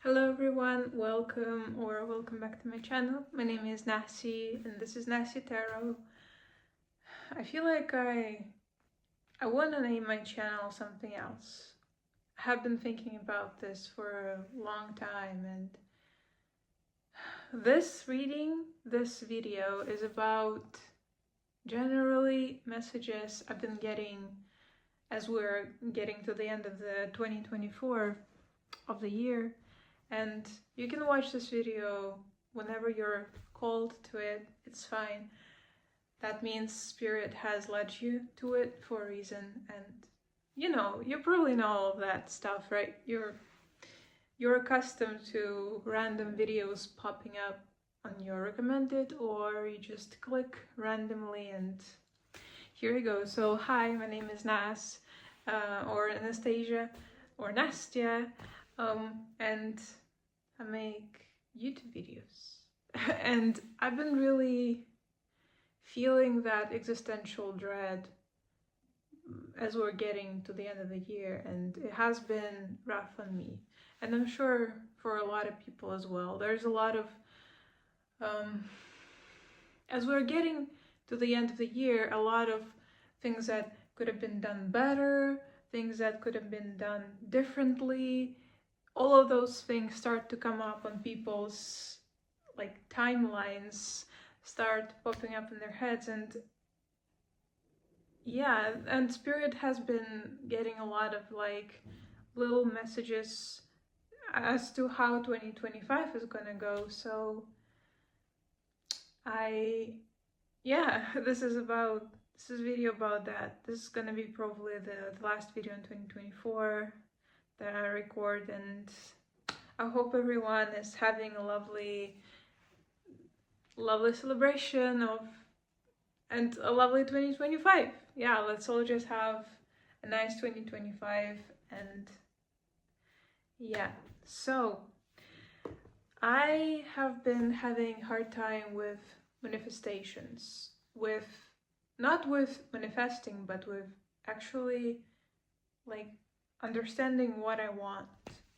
Hello everyone, welcome back to my channel. My name is Nasi and this is Nasi Tarot. I feel like I want to name my channel something else. I have been thinking about this for a long time, and this video is about generally messages I've been getting as we're getting to the end of the 2024 of the year. And you can watch this video whenever you're called to it, it's fine. That means Spirit has led you to it for a reason, and you probably know all of that stuff, right? You're accustomed to random videos popping up on your recommended, or you just click randomly and here you go. So hi, my name is Nas, or Anastasia, or Nastya, and I make YouTube videos. And I've been really feeling that existential dread as we're getting to the end of the year, and it has been rough on me, and I'm sure for a lot of people as well. There's a lot of as we're getting to the end of the year, a lot of things that could have been done better, things that could have been done differently, all of those things start to come up on people's timelines, start popping up in their heads. And yeah, and Spirit has been getting a lot of little messages as to how 2025 is gonna go. So this is a video about that. This is gonna be probably the last video in 2024 that I record, and I hope everyone is having a lovely celebration of and a lovely 2025. Yeah, let's all just have a nice 2025. And yeah, so I have been having a hard time with manifestations, not with manifesting, but with actually understanding what I want.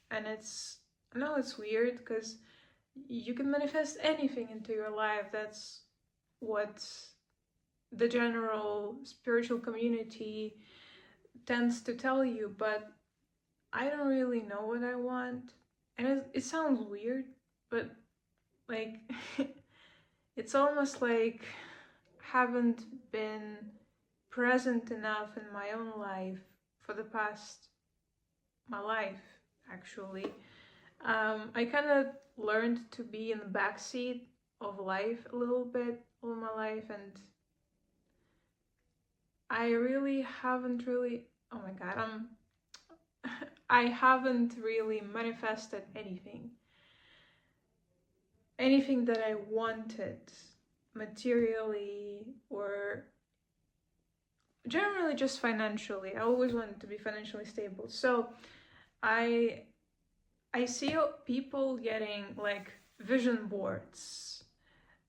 And I know it's weird because you can manifest anything into your life. That's what the general spiritual community tends to tell you, but I don't really know what I want. And it sounds weird, but it's almost like I haven't been present enough in my own life for the past my life, actually. I kind of learned to be in the backseat of life a little bit all my life, and I haven't really I haven't really manifested anything that I wanted materially or generally just financially. I always wanted to be financially stable. So I see people getting vision boards.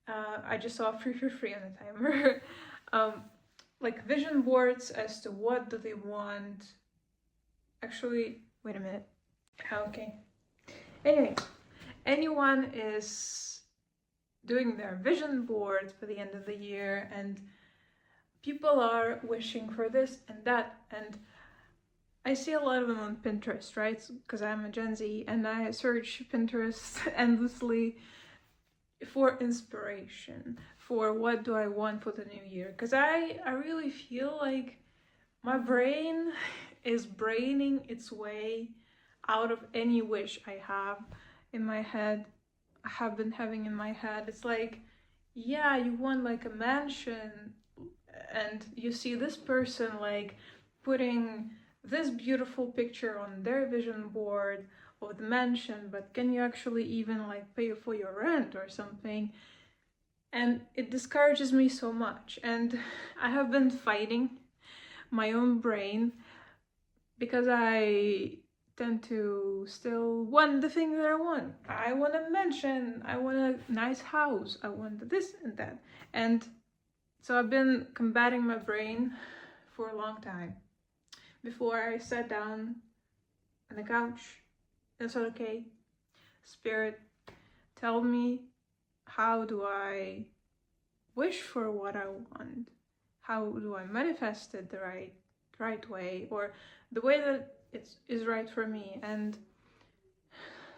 I just saw free on the timer. Vision boards as to what do they want. Actually, wait a minute. Okay. Anyway, anyone is doing their vision board for the end of the year, and people are wishing for this and that, and I see a lot of them on Pinterest, right? Because I'm a Gen Z and I search Pinterest endlessly for inspiration, for what do I want for the new year. Because I really feel like my brain is braining its way out of any wish I have in my head, I have been having in my head. It's like, yeah, you want a mansion, and you see this person putting this beautiful picture on their vision board of the mansion, but can you actually even pay for your rent or something? And it discourages me so much, and I have been fighting my own brain because I tend to still want the thing that I want. I want a mansion, I want a nice house, I want this and that. And so I've been combating my brain for a long time before I sat down on the couch and said, okay, Spirit, tell me, how do I wish for what I want? How do I manifest it the right way, or the way that it is right for me? And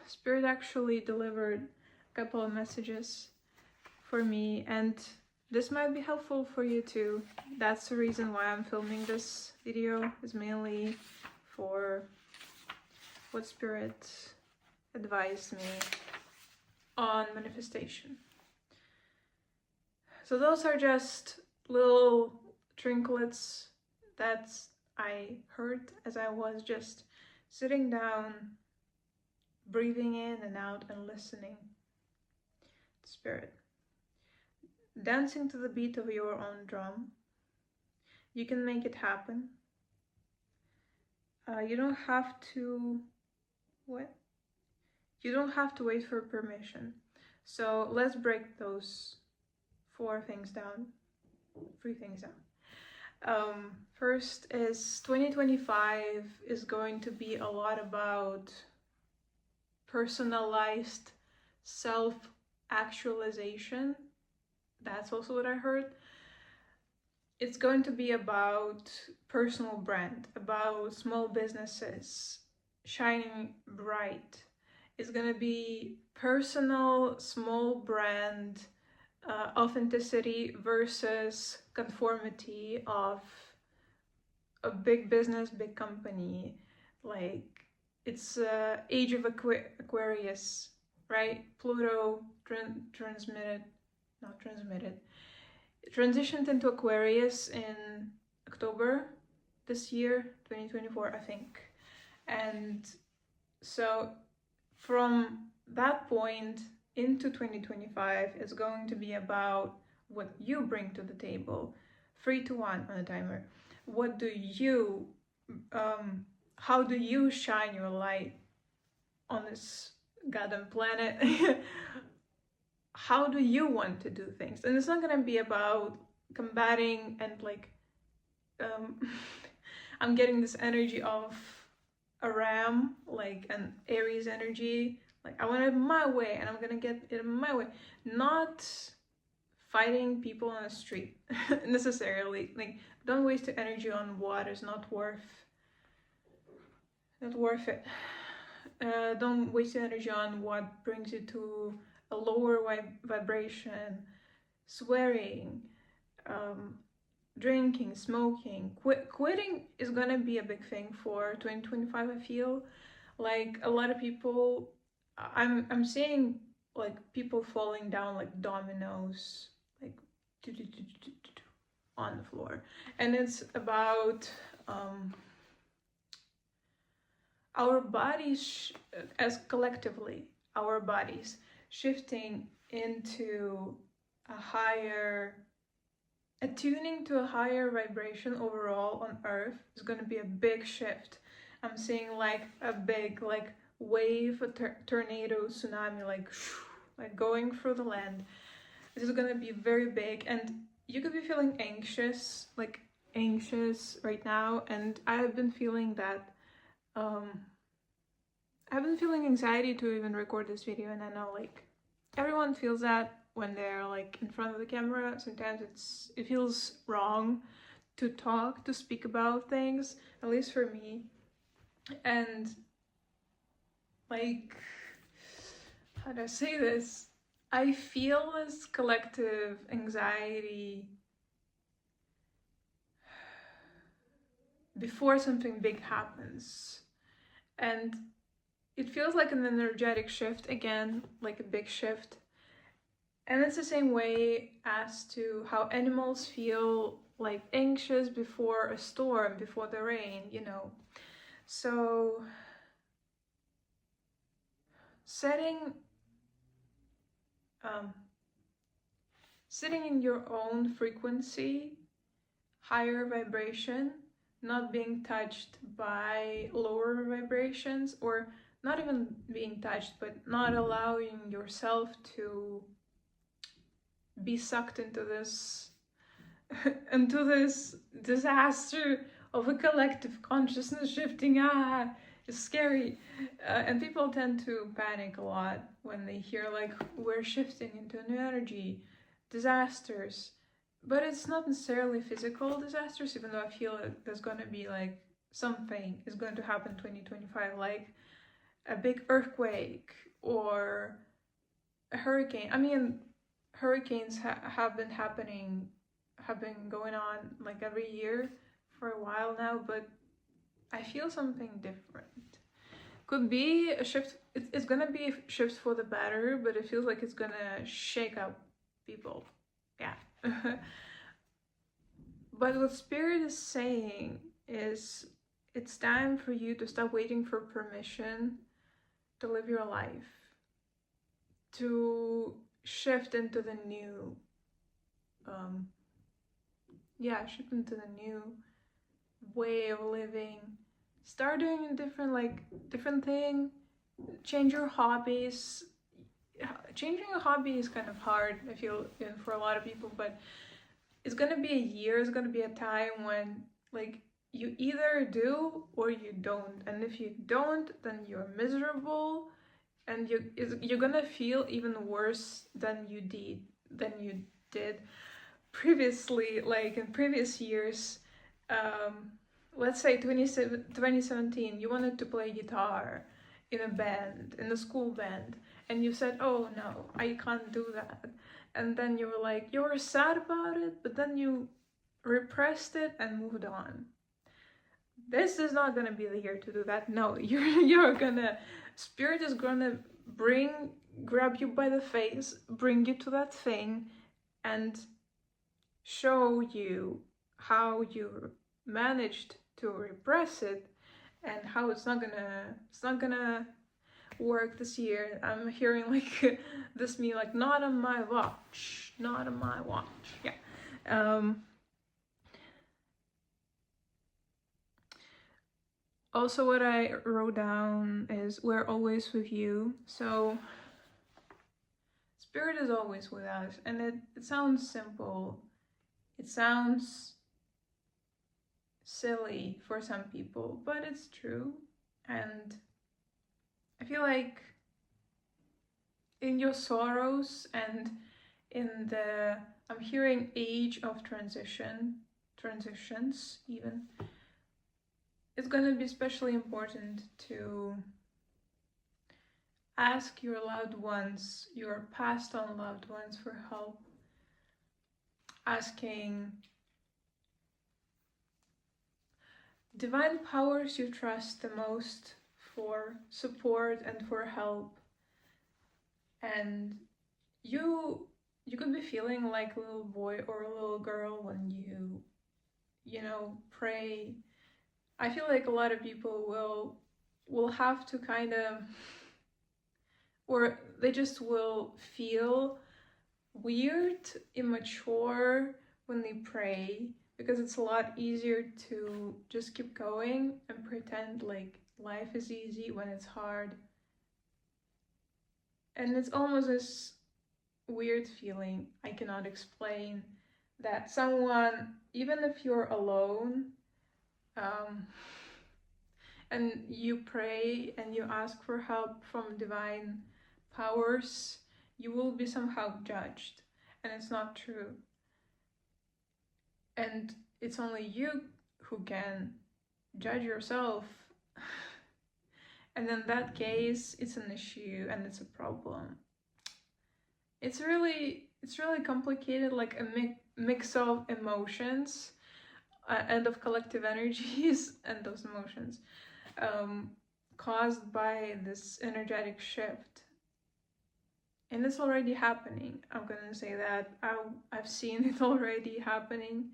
Spirit actually delivered a couple of messages for me, and this might be helpful for you too. That's the reason why I'm filming this video, is mainly for what Spirit advised me on manifestation. So those are just little trinklets that I heard as I was just sitting down, breathing in and out and listening to Spirit. Dancing to the beat of your own drum. You can make it happen. You don't have to... You don't have to wait for permission. So let's break those 3 things down. First is 2025 is going to be a lot about personalized self-actualization. That's also what I heard. It's going to be about personal brand, about small businesses shining bright. It's going to be personal, small brand authenticity versus conformity of a big business, big company. Like, it's age of Aquarius, right? Pluto transitioned into Aquarius in October this year, 2024, I think. And so from that point into 2025 is going to be about what you bring to the table. 3 to 1 on a timer. What do you, how do you shine your light on this goddamn planet? How do you want to do things? And it's not gonna be about combating and like, I'm getting this energy of a ram, like an Aries energy. Like, I want it my way and I'm gonna get it my way. Not fighting people on the street necessarily. Like, don't waste your energy on what is not worth it. Don't waste your energy on what brings you to a lower vibration. Swearing, drinking, smoking, quitting is gonna be a big thing for 2025. I feel like a lot of people, I'm seeing like people falling down like dominoes, like on the floor. And it's about our bodies, as collectively, our bodies shifting into a higher, attuning to a higher vibration overall on Earth is going to be a big shift. I'm seeing like a big like wave, a tornado, tsunami, like going through the land. This is going to be very big, and you could be feeling anxious right now, and I've been feeling that. I've been feeling anxiety to even record this video, and I know like everyone feels that when they're like in front of the camera. Sometimes it feels wrong to speak about things, at least for me. And like, how do I say this? I feel this collective anxiety before something big happens. And it feels like an energetic shift again, like a big shift. And it's the same way as to how animals feel like anxious before a storm, before the rain, you know. So sitting in your own frequency, higher vibration, not being touched by lower vibrations, or not even being touched, but not allowing yourself to be sucked into this disaster of a collective consciousness shifting. It's scary. And people tend to panic a lot when they hear, like, we're shifting into a new energy, disasters. But it's not necessarily physical disasters, even though I feel like there's going to be, like, something is going to happen in 2025, like a big earthquake or a hurricane. I mean, hurricanes have been going on like every year for a while now, but I feel something different. Could be a shift. It's gonna be a shift for the better, but it feels like it's gonna shake up people. Yeah. But what Spirit is saying is it's time for you to stop waiting for permission to live your life, to shift into the new, shift into the new way of living. Start doing a different thing. Change your hobbies. Changing a hobby is kind of hard, I feel, for a lot of people, but it's gonna be a year, it's gonna be a time when, like, you either do or you don't. And if you don't, then you're miserable, and you're gonna feel even worse than you did previously, like in previous years. Let's say 2017, you wanted to play guitar in a band, in a school band, and you said, oh no, I can't do that. And then you were like, you were sad about it, but then you repressed it and moved on. This is not gonna be the year to do that. No, you're gonna, Spirit is gonna grab you by the face, bring you to that thing, and show you how you managed to repress it, and how it's not gonna work this year. I'm hearing like this meme, like, not on my watch. Yeah. Also, what I wrote down is, we're always with you. So Spirit is always with us, and it sounds simple. It sounds silly for some people, but it's true. And I feel like in your sorrows and in the, I'm hearing age of transitions even, it's going to be especially important to ask your loved ones, your passed on loved ones, for help. Asking divine powers you trust the most for support and for help. And you could be feeling like a little boy or a little girl when you pray. I feel like a lot of people will have to kind of, or they just will feel weird, immature when they pray, because it's a lot easier to just keep going and pretend like life is easy when it's hard. And it's almost this weird feeling I cannot explain, that someone, even if you're alone, and you pray and you ask for help from divine powers, you will be somehow judged, and it's not true. And it's only you who can judge yourself. And in that case, it's an issue and it's a problem. It's really complicated, like a mix of emotions and of collective energies and those emotions caused by this energetic shift. And it's already happening. I'm gonna say that. I've seen it already happening.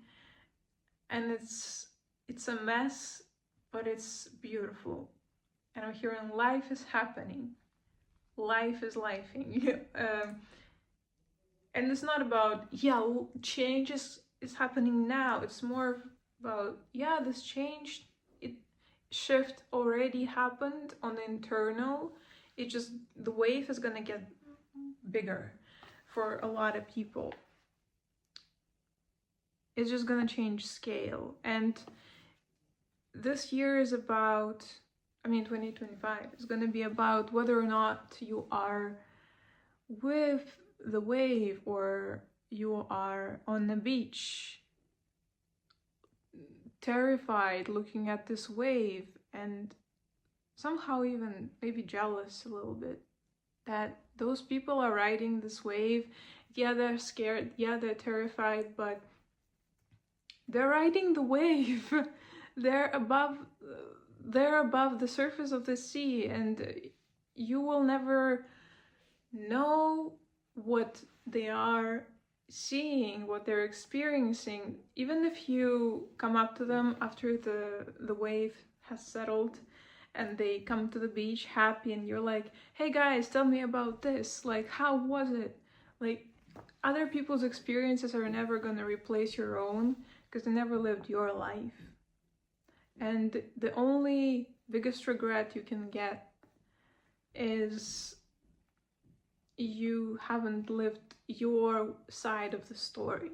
And it's a mess, but it's beautiful. And I'm hearing life is happening. Life is lifing. And it's not about, change is happening now. It's more about, this change, shift already happened on the internal. It just, the wave is gonna get bigger for a lot of people. It's just gonna change scale. And this year is about 2025 is going to be about whether or not you are with the wave or you are on the beach, terrified looking at this wave and somehow even maybe jealous a little bit that those people are riding this wave. Yeah, they're scared, yeah, they're terrified, but they're riding the wave. they're above the surface of the sea, and you will never know what they are seeing, what they're experiencing. Even if you come up to them after the wave has settled and they come to the beach happy and you're like, hey guys, tell me about this, like, how was it? Like, other people's experiences are never going to replace your own because they never lived your life. And the only biggest regret you can get is you haven't lived your side of the story.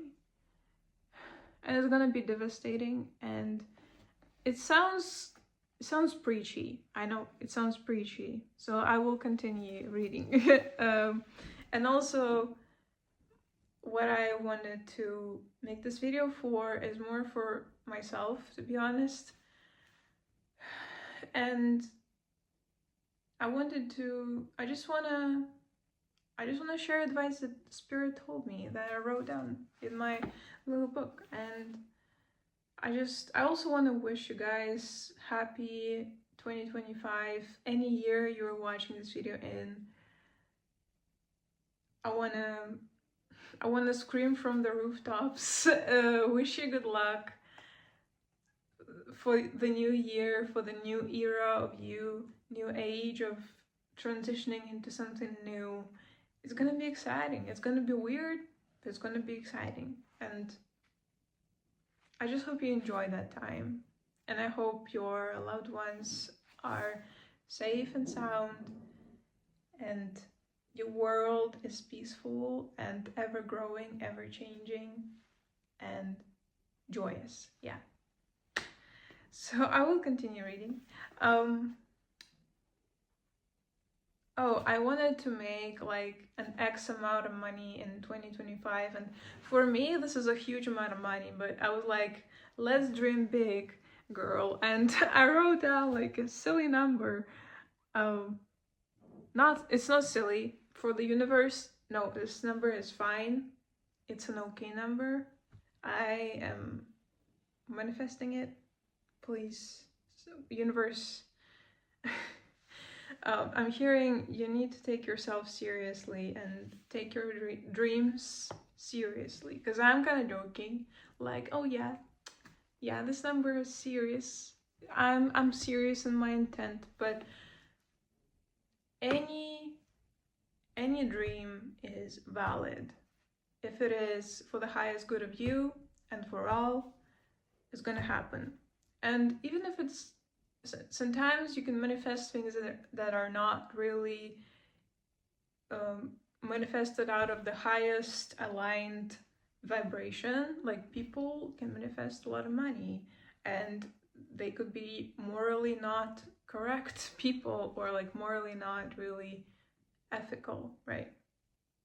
And it's gonna be devastating, and it sounds preachy. I know it sounds preachy, so I will continue reading. And also, what I wanted to make this video for is more for myself, to be honest. And I just wanna share advice that Spirit told me, that I wrote down in my little book. And I also want to wish you guys happy 2025, any year you're watching this video in. I wanna scream from the rooftops, wish you good luck for the new year, for the new era of you, new age of transitioning into something new. It's gonna be exciting. It's gonna be weird, but it's gonna be exciting. And I just hope you enjoy that time. And I hope your loved ones are safe and sound, and your world is peaceful and ever growing, ever changing, and joyous. Yeah. So I will continue reading. Oh, I wanted to make like an X amount of money in 2025, and for me this is a huge amount of money, but I was like, let's dream big, girl. And I wrote down like a silly number. It's not silly for the universe. No, this number is fine. It's an okay number. I am manifesting it. Please, universe. I'm hearing you need to take yourself seriously and take your dreams seriously, because I'm kind of joking, like, oh yeah, this number is serious. I'm serious in my intent, but any dream is valid if it is for the highest good of you and for all. It's gonna happen. And even if it's, sometimes you can manifest things that are not really manifested out of the highest aligned vibration. Like, people can manifest a lot of money and they could be morally not correct people, or like morally not really ethical, right?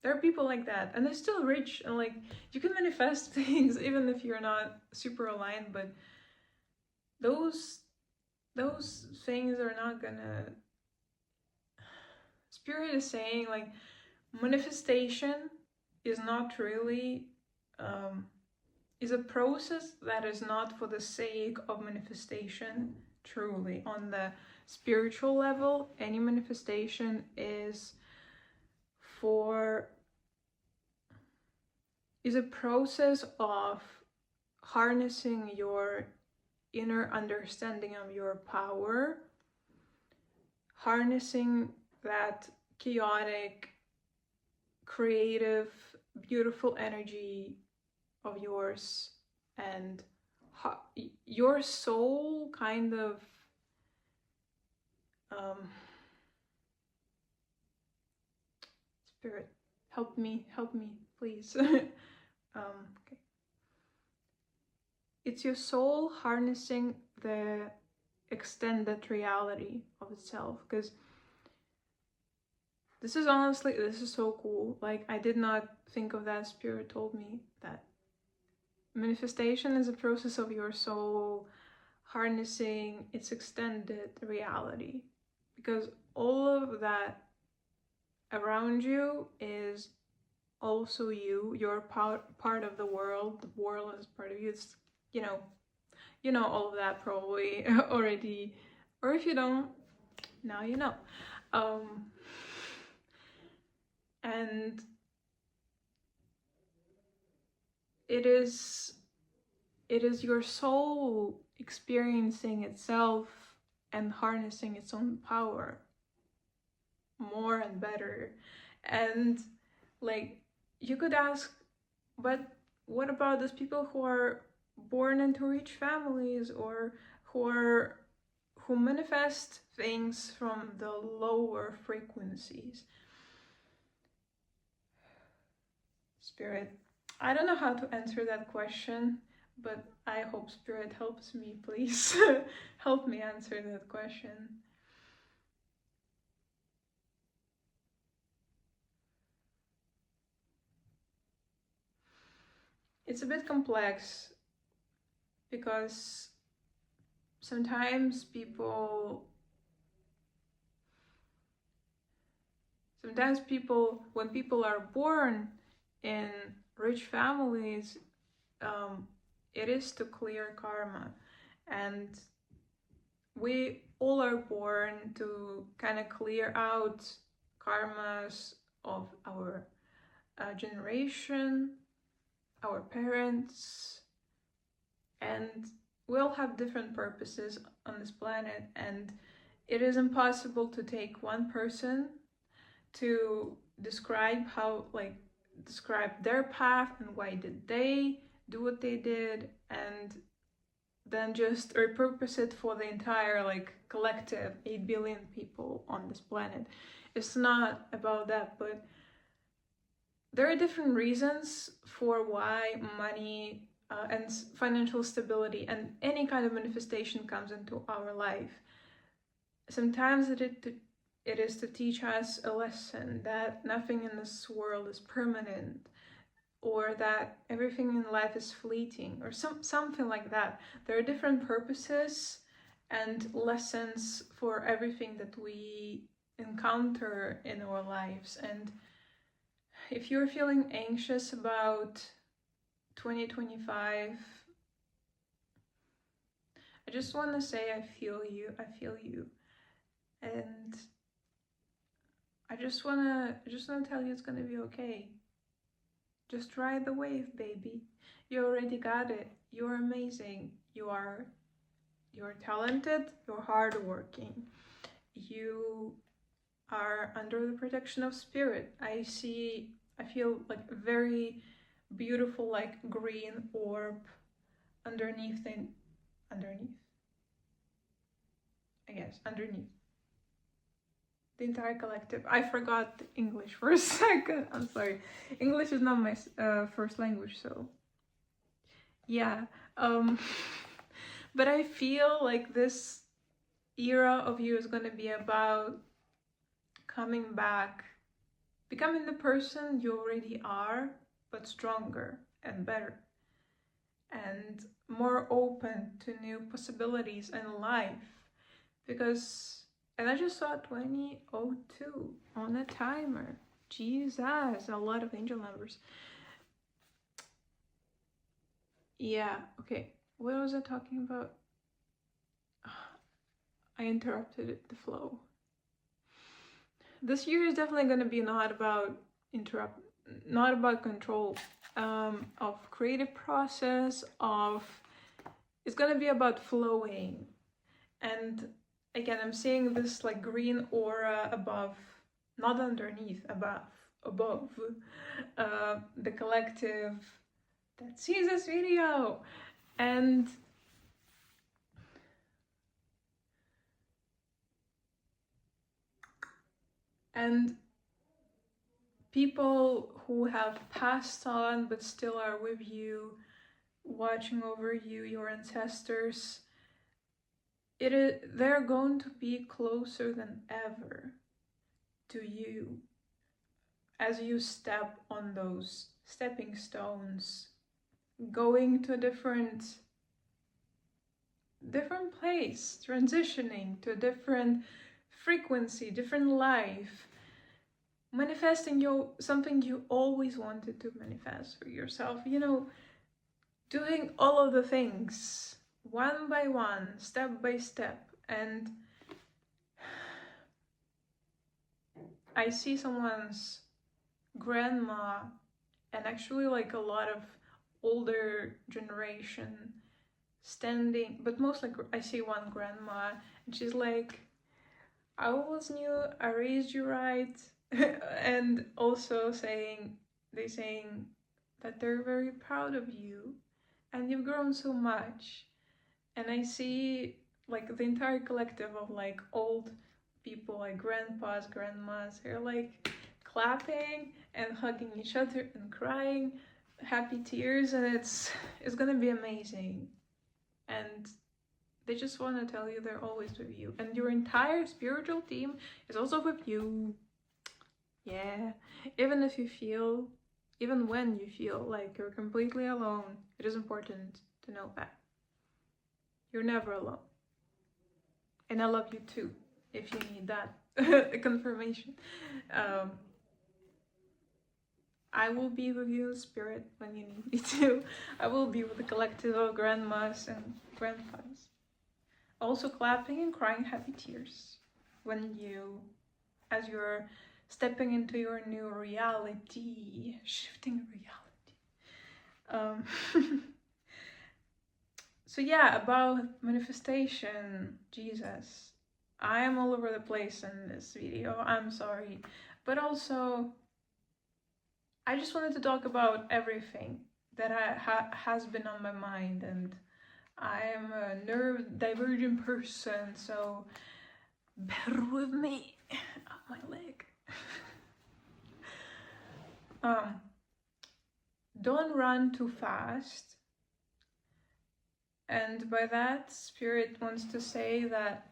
There are people like that, and they're still rich, and like, you can manifest things even if you're not super aligned, but those things are not gonna. Spirit is saying, like, manifestation is not really is a process that is not for the sake of manifestation. Truly, on the spiritual level, any manifestation is a process of harnessing your inner understanding of your power, harnessing that chaotic, creative, beautiful energy of yours, and your soul kind of Spirit, help me, please. Okay. It's your soul harnessing the extended reality of itself. Because this is so cool. Like, I did not think of that. Spirit told me that manifestation is a process of your soul harnessing its extended reality, because all of that around you is also you. You're part of the world. The world is part of you. It's, you know all of that probably already, or if you don't, now you know. And it is your soul experiencing itself and harnessing its own power more and better. And like, you could ask, but what about those people who are born into rich families, or who manifest things from the lower frequencies? Spirit, I don't know how to answer that question, but I hope Spirit helps me, please. Help me answer that question. It's a bit complex, because sometimes people, when people are born in rich families, it is to clear karma. And we all are born to kind of clear out karmas of our generation, our parents, and we all have different purposes on this planet, and it is impossible to take one person to describe their path and why did they do what they did, and then just repurpose it for the entire collective 8 billion people on this planet. It's not about that, but there are different reasons for why money and financial stability and any kind of manifestation comes into our life. Sometimes it is to teach us a lesson that nothing in this world is permanent, or that everything in life is fleeting, or something like that. There are different purposes and lessons for everything that we encounter in our lives. And if you're feeling anxious about 2025, I just want to say I feel you. And I just want to tell you it's going to be okay. Just ride the wave, baby. You already got it. You're amazing. You're talented. You're hardworking. You are under the protection of Spirit. I feel like a very beautiful green orb underneath the entire collective. I forgot English for a second. I'm sorry. English is not my first language, so yeah. But I feel like this era of you is going to be about coming back, becoming the person you already are, but stronger and better and more open to new possibilities in life. And I just saw 2002 on a timer. Jesus, a lot of angel numbers. Yeah, okay. What was I talking about? I interrupted the flow. This year is definitely going to be not about control of creative process. It's going to be about flowing. And again, I'm seeing this green aura above, not underneath, above the collective that sees this video. And people who have passed on but still are with you, watching over you, your ancestors, they're going to be closer than ever to you as you step on those stepping stones, going to a different place, transitioning to a different frequency, different life, manifesting something you always wanted to manifest for yourself, doing all of the things one by one, step by step. And I see someone's grandma, and actually like a lot of older generation standing, but mostly I see one grandma, and she's like, I always knew I raised you right. And also saying that they're very proud of you and you've grown so much. And I see like the entire collective of like old people, like grandpas, grandmas, they're like clapping and hugging each other and crying happy tears, and it's gonna be amazing. And they just want to tell you they're always with you, and your entire spiritual team is also with you. Yeah, even when you feel like you're completely alone, it is important to know that you're never alone. And I love you too, if you need that confirmation. I will be with you in spirit when you need me to. I will be with the collective of grandmas and grandpas. Also clapping and crying happy tears as you're stepping into your new reality, shifting reality. So yeah, about manifestation, Jesus. I am all over the place in this video, I'm sorry. But also, I just wanted to talk about everything that has been on my mind, and I am a nerve-divergent person, so bear with me. Oh, my leg. Don't run too fast. And by that, Spirit wants to say that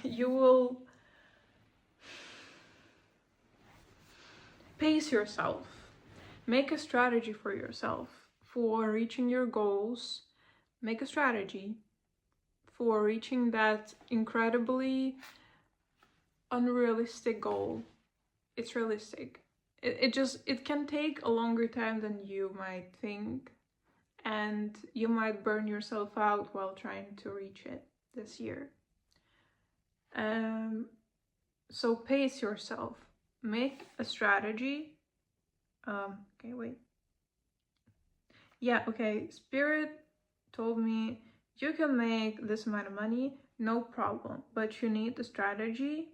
you will pace yourself. Make a strategy for yourself for reaching your goals. Make a strategy for reaching that incredibly unrealistic goal. It's realistic. It can take a longer time than you might think, and you might burn yourself out while trying to reach it this year. So pace yourself. Make a strategy. Okay, wait. Yeah, okay. Spirit told me you can make this amount of money, no problem, but you need the strategy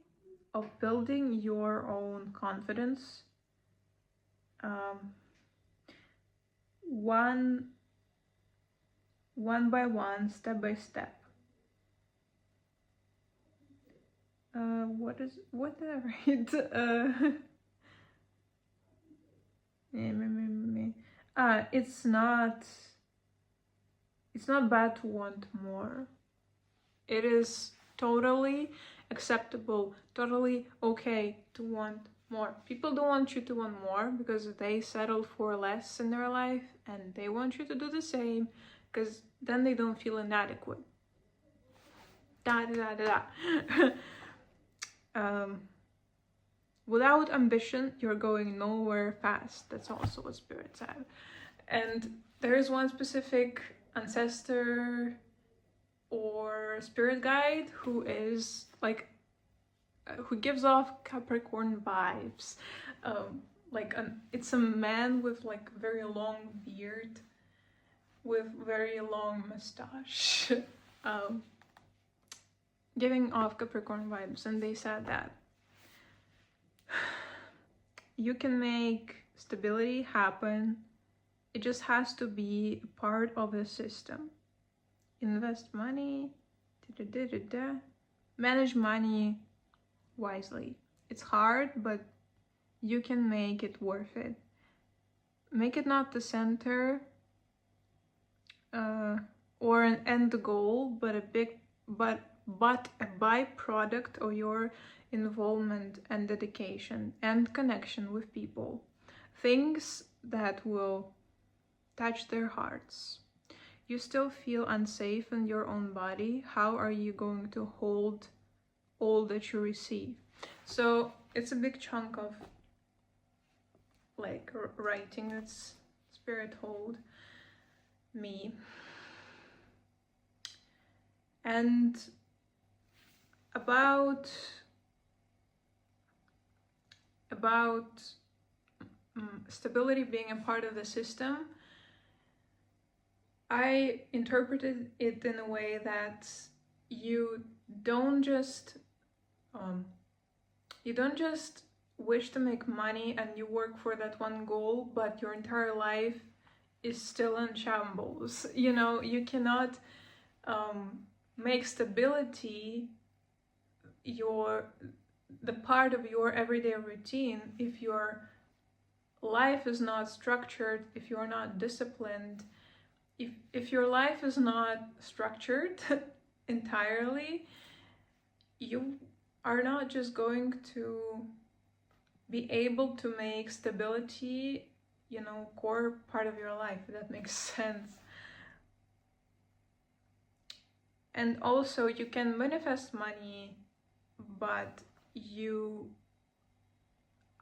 of building your own confidence. One by one, step by step. What did I write? It's not bad to want more. It is totally acceptable, totally okay to want more. People don't want you to want more because they settled for less in their life, and they want you to do the same because then they don't feel inadequate. Without ambition, you're going nowhere fast. That's also what Spirit said. And there is one specific ancestor or spirit guide who is like, who gives off Capricorn vibes. It's a man with like very long beard, with very long mustache, giving off Capricorn vibes. And they said that you can make stability happen. It just has to be part of the system. Invest money, manage money wisely. It's hard, but you can make it worth it. Make it not the center or an end goal, but a big but a byproduct of your involvement and dedication and connection with people. Things that will touch their hearts. You still feel unsafe in your own body. How are you going to hold all that you receive? So it's a big chunk of like writing that Spirit told me. And about stability being a part of the system, I interpreted it in a way that you don't just wish to make money and you work for that one goal, but your entire life is still in shambles. You know, you cannot make stability the part of your everyday routine if your life is not structured, if you're not disciplined, if your life is not structured entirely, you are not just going to be able to make stability, you know, core part of your life, if that makes sense. And also you can manifest money, but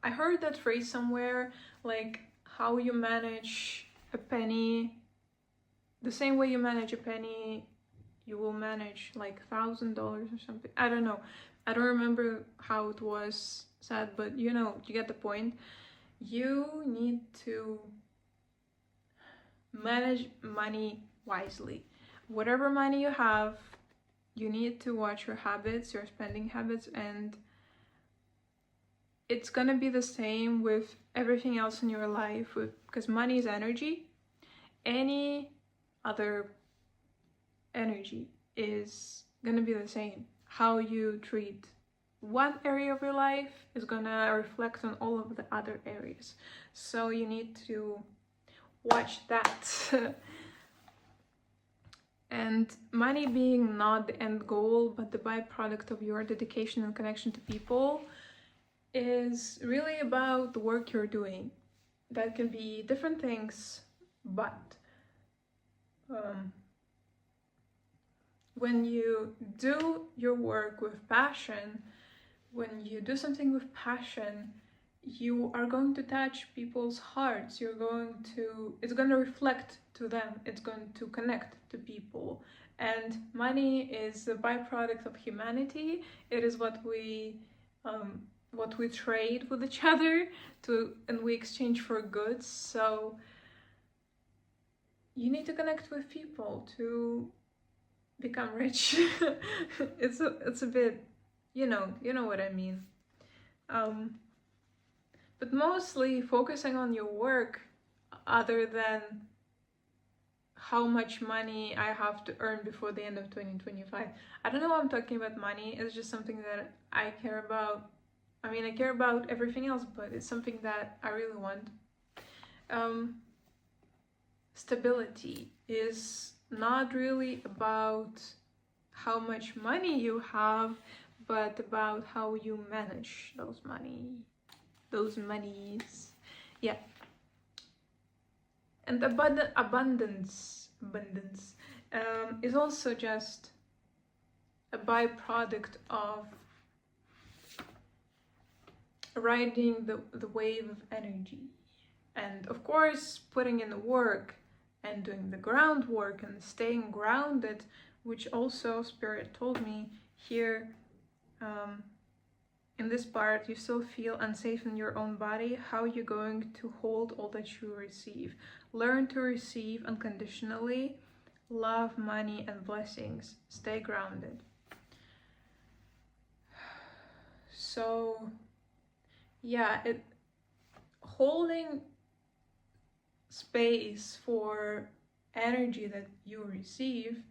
I heard that phrase somewhere, like how you manage a penny, the same way you manage a penny, you will manage like $1,000 or something. I don't know. I don't remember how it was said, but you know, you get the point. You need to manage money wisely. Whatever money you have, you need to watch your habits, your spending habits, and it's gonna be the same with everything else in your life, because money is energy. Any other energy is gonna be the same. How you treat one area of your life is gonna reflect on all of the other areas. So you need to watch that. And money being not the end goal, but the byproduct of your dedication and connection to people, is really about the work you're doing. That can be different things, but when you do your work with passion, when you do something with passion, you are going to touch people's hearts. It's going to reflect to them. It's going to connect to people. And money is a byproduct of humanity. It is what we trade with each other and we exchange for goods. So you need to connect with people to become rich. It's a bit, you know what I mean. But mostly focusing on your work, other than how much money I have to earn before the end of 2025. I don't know why I'm talking about money. It's just something that I care about. I mean, I care about everything else, but it's something that I really want. Stability is not really about how much money you have, but about how you manage those monies. Yeah. And abundance is also just a byproduct of riding the wave of energy, and of course putting in the work and doing the groundwork and staying grounded, which also Spirit told me here. In this part, you still feel unsafe in your own body. How are you going to hold all that you receive? Learn to receive unconditionally love, money, and blessings. Stay grounded. So yeah, holding space for energy that you receive,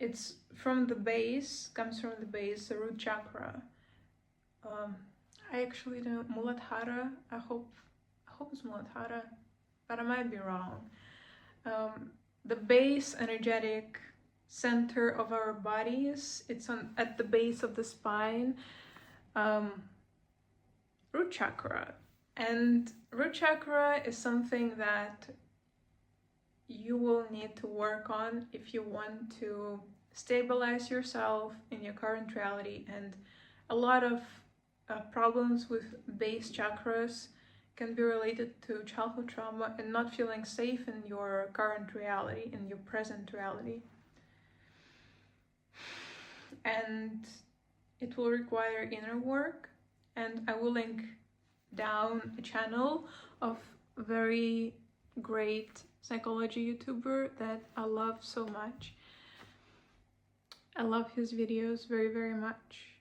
it's from the base, comes from the base, the root chakra. I actually don't, Muladhara, I hope it's Muladhara, but I might be wrong. The base energetic center of our bodies. It's at the base of the spine, root chakra. And root chakra is something that you will need to work on if you want to stabilize yourself in your current reality. And a lot of problems with base chakras can be related to childhood trauma and not feeling safe in your current reality, in your present reality. And it will require inner work, and I will link down a channel of a very great psychology YouTuber that I love so much. I love his videos very, very much.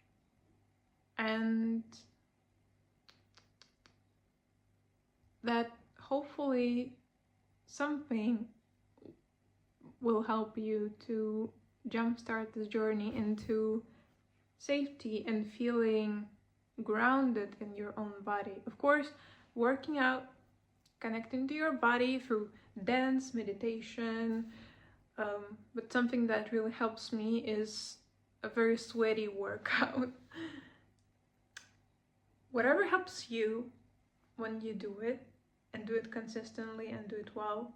And that hopefully something will help you to jumpstart this journey into safety and feeling grounded in your own body. Of course, working out, connecting to your body through dance, meditation, but something that really helps me is a very sweaty workout. Whatever helps you when you do it, and do it consistently and do it well,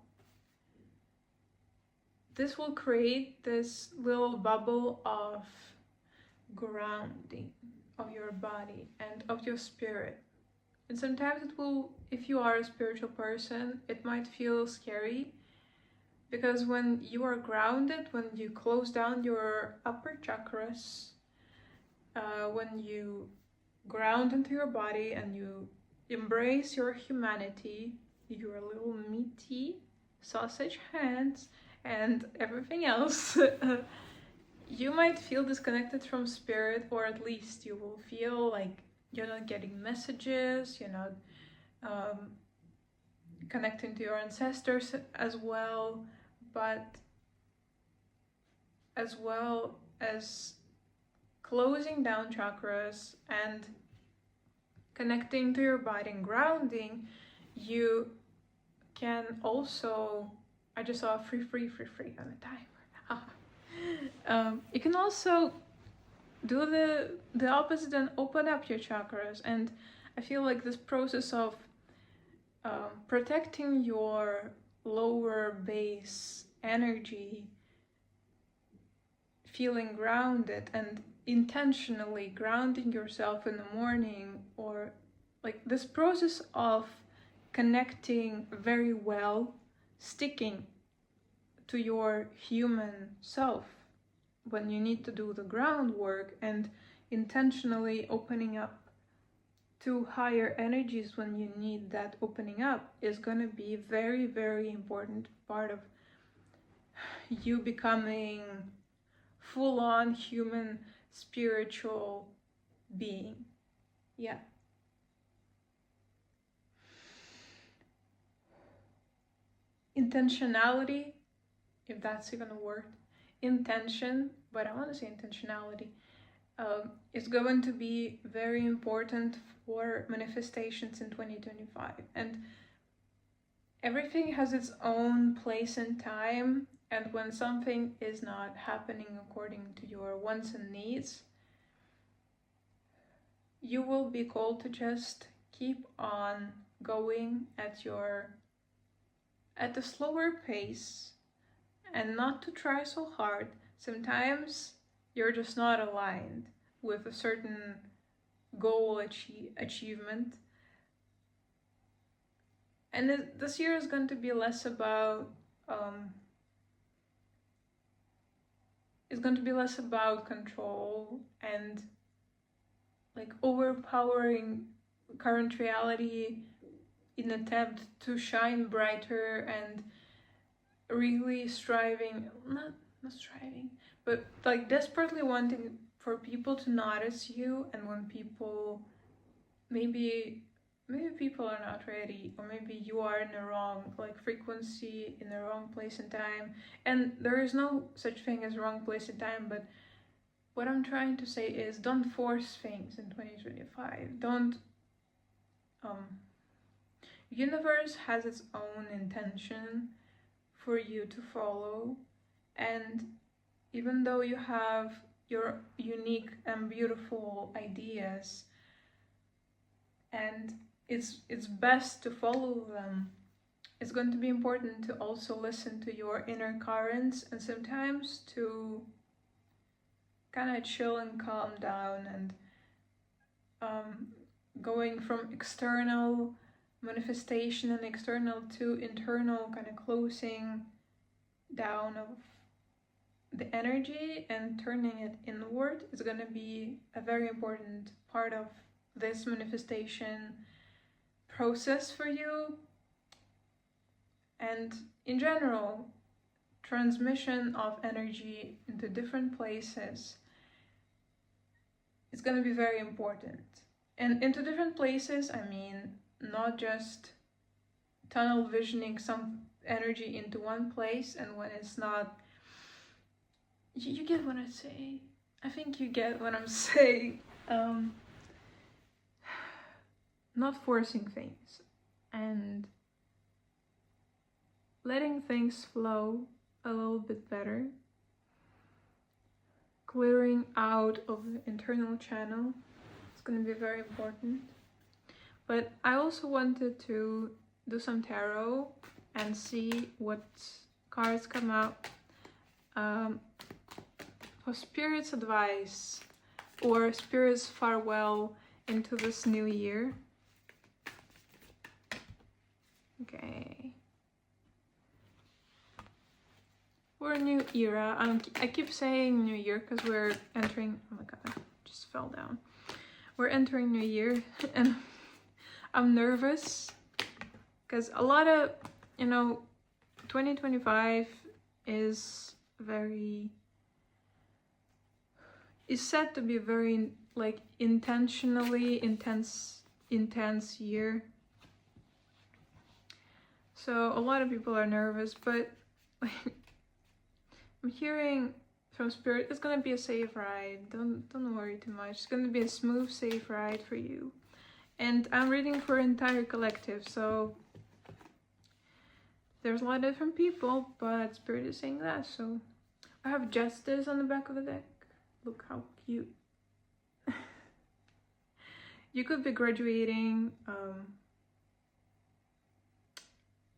this will create this little bubble of grounding of your body and of your spirit. And sometimes it will, if you are a spiritual person, it might feel scary, because when you are grounded, when you close down your upper chakras, when you ground into your body and you embrace your humanity, your little meaty sausage hands and everything else, you might feel disconnected from spirit, or at least you will feel like you're not getting messages, you're not connecting to your ancestors as well, but as well as closing down chakras and connecting to your body and grounding, you can also, I just saw free on the timer. You can also do the opposite and open up your chakras. And I feel like this process of protecting your lower base energy, feeling grounded and intentionally grounding yourself in the morning, or like this process of connecting very well, sticking to your human self when you need to do the groundwork, and intentionally opening up to higher energies when you need that opening up, is going to be a very, very important part of you becoming full-on human spiritual being. Yeah. Intentionality, if that's even a word, intention, but I want to say intentionality, is going to be very important for manifestations in 2025. And everything has its own place and time, and when something is not happening according to your wants and needs, you will be called to just keep on going at a slower pace, and not to try so hard. Sometimes you're just not aligned with a certain goal achievement. And this year is going to be less about control and like overpowering current reality in an attempt to shine brighter, and really but like desperately wanting for people to notice you. And when people, maybe people are not ready, or maybe you are in the wrong like frequency, in the wrong place and time. And there is no such thing as wrong place and time, but what I'm trying to say is, don't force things in 2025. Don't universe has its own intention for you to follow, and even though you have your unique and beautiful ideas, and it's best to follow them, it's going to be important to also listen to your inner currents, and sometimes to kind of chill and calm down, and going from external manifestation and external to internal kind of closing down of the energy and turning it inward is going to be a very important part of this manifestation process for you. And in general, transmission of energy into different places is going to be very important. And into different places, I mean, not just tunnel visioning some energy into one place, and when it's not, you get what I say. I think you get what I'm saying. Not forcing things and letting things flow a little bit better. Clearing out of the internal channel is going to be very important. But I also wanted to do some tarot and see what cards come out for Spirit's advice or Spirit's farewell into this new year. Okay. We're a new era. I keep saying new year because we're entering... Oh my god, I just fell down. We're entering new year and I'm nervous because a lot of, 2025 is said to be very like intentionally intense year. So a lot of people are nervous, but I'm hearing from Spirit it's gonna be a safe ride. Don't worry too much. It's gonna be a smooth, safe ride for you. And I'm reading for entire collective, so there's a lot of different people, but Spirit is saying that. So I have Justice on the back of the deck. Look how cute. You could be graduating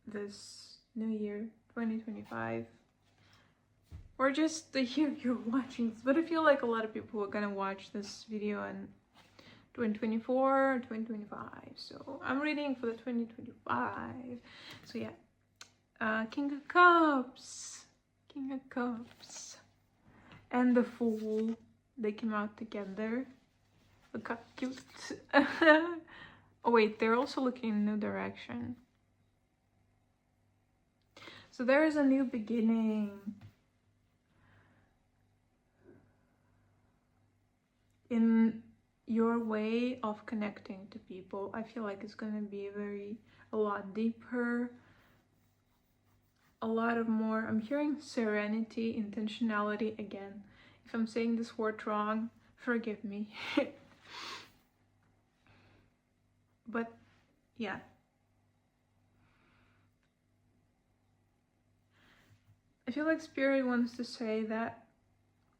this new year, 2025. Or just the year you're watching this. But I feel like a lot of people are gonna watch this video in 2024 or 2025. So I'm reading for the 2025. So yeah. King of Cups. King of Cups. And the Fool. They came out together. Look how cute. Oh wait, they're also looking in a new direction. So there is a new beginning. In your way of connecting to people. I feel like it's gonna be a lot deeper, a lot of more, I'm hearing serenity, intentionality again. If I'm saying this word wrong, forgive me. But yeah. I feel like Spirit wants to say that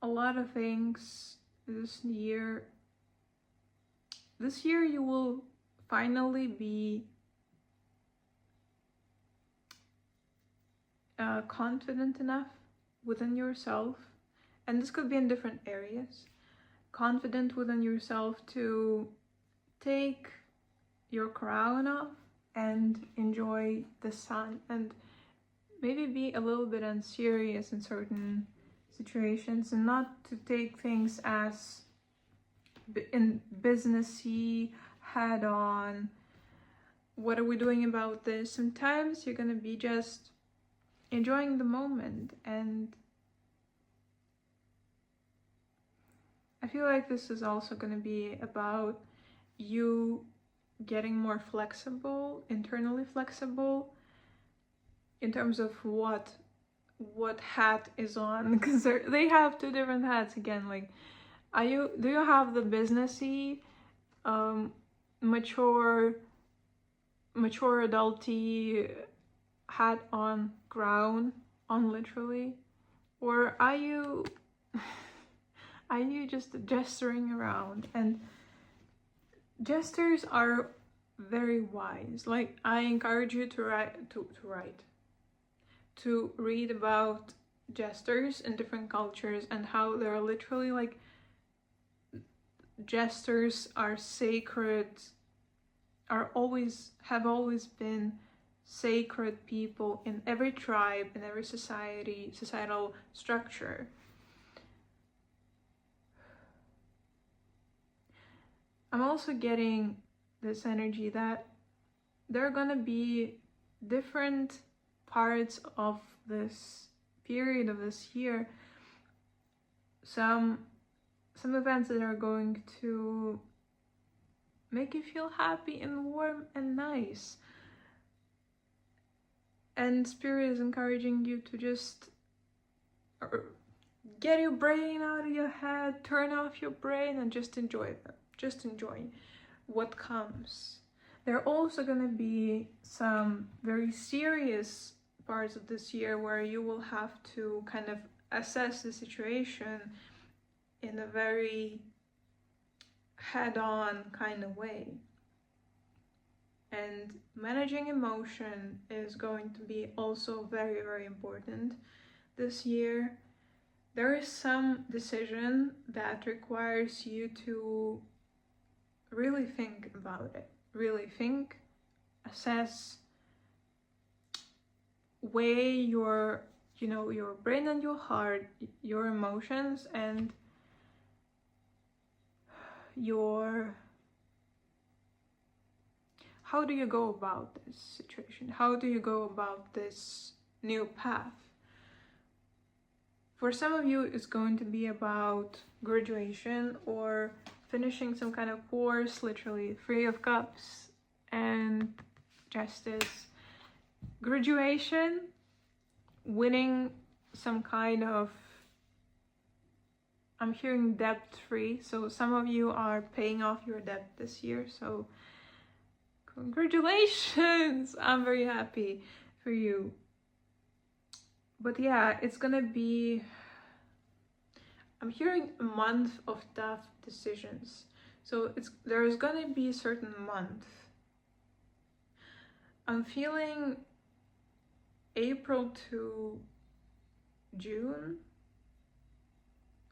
a lot of things this year you will finally be confident enough within yourself, and this could be in different areas, confident within yourself to take your crown off and enjoy the sun, and maybe be a little bit unserious in certain situations, and not to take things as in businessy, head on. What are we doing about this? Sometimes you're gonna be just enjoying the moment, and I feel like this is also gonna be about you getting more flexible, internally flexible, in terms of what hat is on, because they have two different hats again. Like, do you have the businessy, mature adulty hat on, crown on literally, or are you are you just gesturing around? And gestures are very wise. Like, I encourage you to read about gestures in different cultures and how they're literally like, gestures are sacred, have always been sacred people in every tribe, in every societal structure. I'm also getting this energy that there are gonna be different parts of this period of this year, some events that are going to make you feel happy and warm and nice. And Spirit is encouraging you to just get your brain out of your head, turn off your brain, and just enjoy them. Just enjoy what comes. There are also going to be some very serious parts of this year where you will have to kind of assess the situation in a very head-on kind of way. And managing emotion is going to be also very, very important this year. There is some decision that requires you to really think about it. Really think, assess, weigh your brain and your heart, your emotions, and how do you go about this situation? How do you go about this new path? For some of you, it's going to be about graduation or finishing some kind of course, literally 3 of Cups and Justice. Graduation, winning some kind of, I'm hearing debt-free, so some of you are paying off your debt this year, so congratulations! I'm very happy for you. But yeah, it's gonna be, I'm hearing a month of tough decisions. So there's gonna be a certain month. I'm feeling April to June.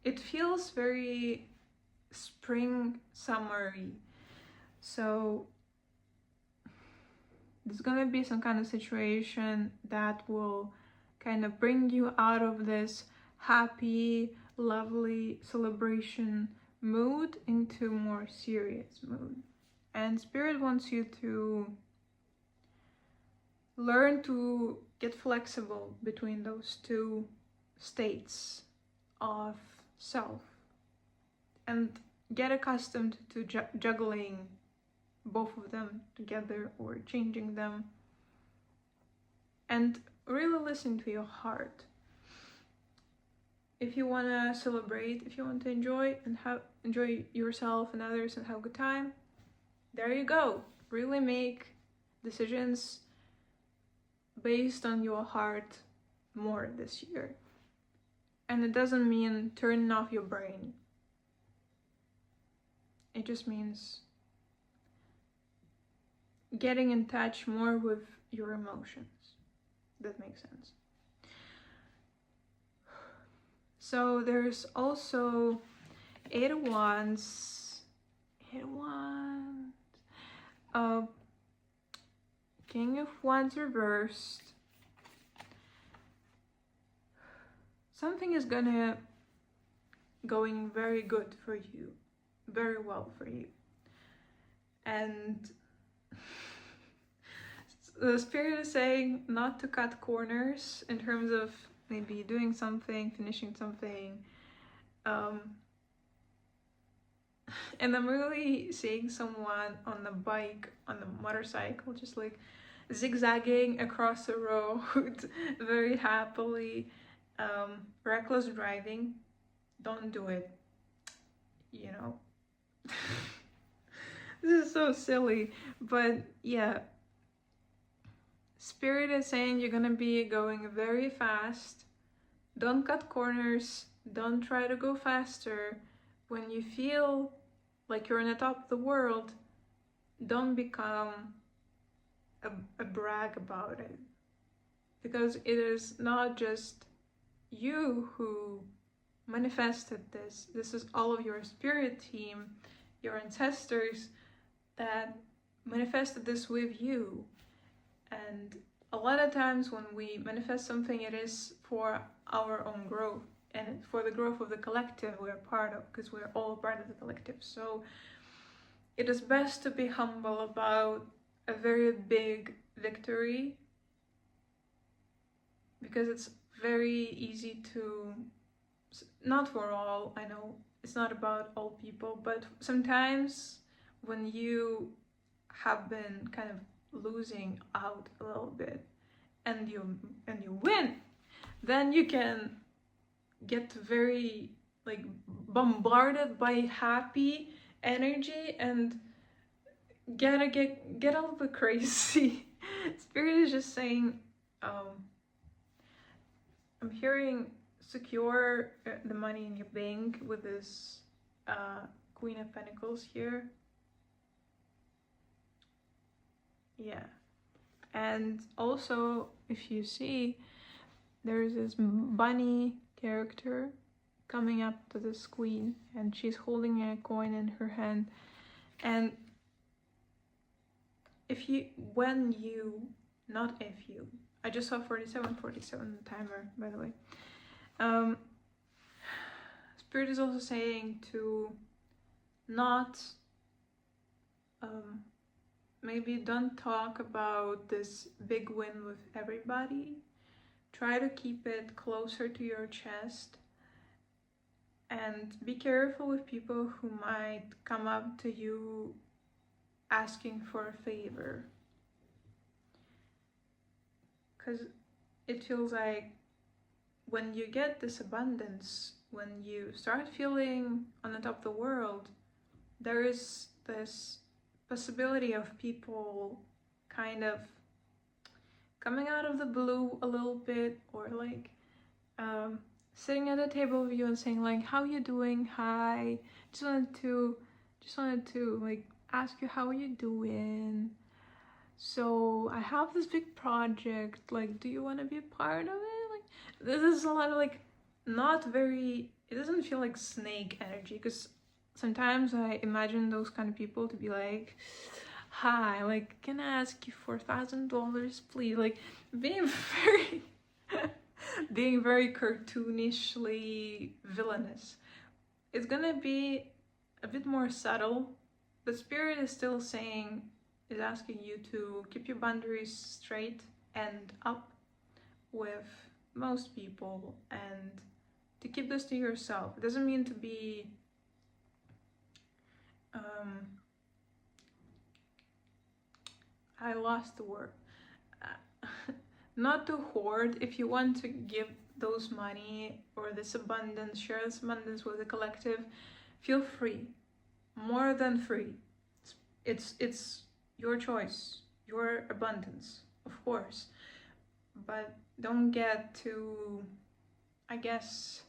It feels very spring, summery. So there's gonna be some kind of situation that will kind of bring you out of this happy, lovely celebration mood into more serious mood. And Spirit wants you to learn to get flexible between those two states of self and get accustomed to juggling both of them together or changing them, and really listen to your heart. If you want to celebrate, if you want to enjoy yourself and others and have a good time, there you go. Really make decisions based on your heart more this year. And it doesn't mean turning off your brain. It just means getting in touch more with your emotions. That makes sense. So there's also 8 of Wands, King of Wands reversed. Something is going very good for you, very well for you. And the Spirit is saying not to cut corners in terms of maybe doing something, finishing something. And I'm really seeing someone on the bike, on the motorcycle, just like zigzagging across the road very happily. Reckless driving, don't do it, you know. This is so silly, but yeah. Spirit is saying you're gonna be going very fast. Don't cut corners. Don't try to go faster. When you feel like you're on the top of the world, don't become a brag about it. Because it is not just you who manifested this. This is all of your spirit team, your ancestors that manifested this with you. And a lot of times when we manifest something, it is for our own growth and for the growth of the collective we're part of, because we're all part of the collective. So it is best to be humble about a very big victory, because it's very easy to, not for all, I know it's not about all people, but sometimes when you have been kind of losing out a little bit and you win, then you can get very like bombarded by happy energy and get a little bit crazy. Spirit is just saying, I'm hearing secure the money in your bank with this Queen of Pentacles here. Yeah. And also, if you see, there's this bunny character coming up to this queen, and she's holding a coin in her hand. And I just saw 47 timer, by the way. Spirit is also saying to not, maybe don't talk about this big win with everybody. Try to keep it closer to your chest. And be careful with people who might come up to you asking for a favor. Because it feels like when you get this abundance, when you start feeling on the top of the world, there is this possibility of people kind of coming out of the blue a little bit, or like sitting at a table with you and saying like, how you doing? Hi, just wanted to like ask you how are you doing. So I have this big project, like, do you want to be a part of it? Like, this is a lot of like, not very, it doesn't feel like snake energy, because sometimes I imagine those kind of people to be like, hi, like, can I ask you for $1,000, please? Like, being very cartoonishly villainous. It's gonna be a bit more subtle, but Spirit is still saying, is asking you to keep your boundaries straight and up with most people, and to keep this to yourself. It doesn't mean to be I lost the word. Not to hoard. If you want to give those money or this abundance, share this abundance with the collective, feel free. More than free. It's your choice, your abundance, of course. But don't get too, I guess,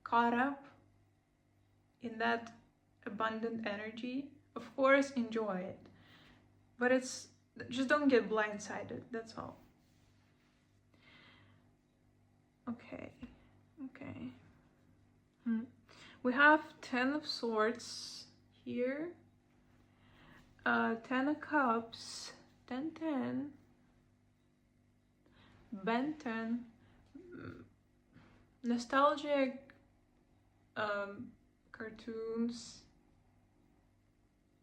caught up in that abundant energy. Of course, enjoy it. But just don't get blindsided, that's all. Okay. We have 10 of Swords here. 10 of Cups. 10. Benton. Nostalgic cartoons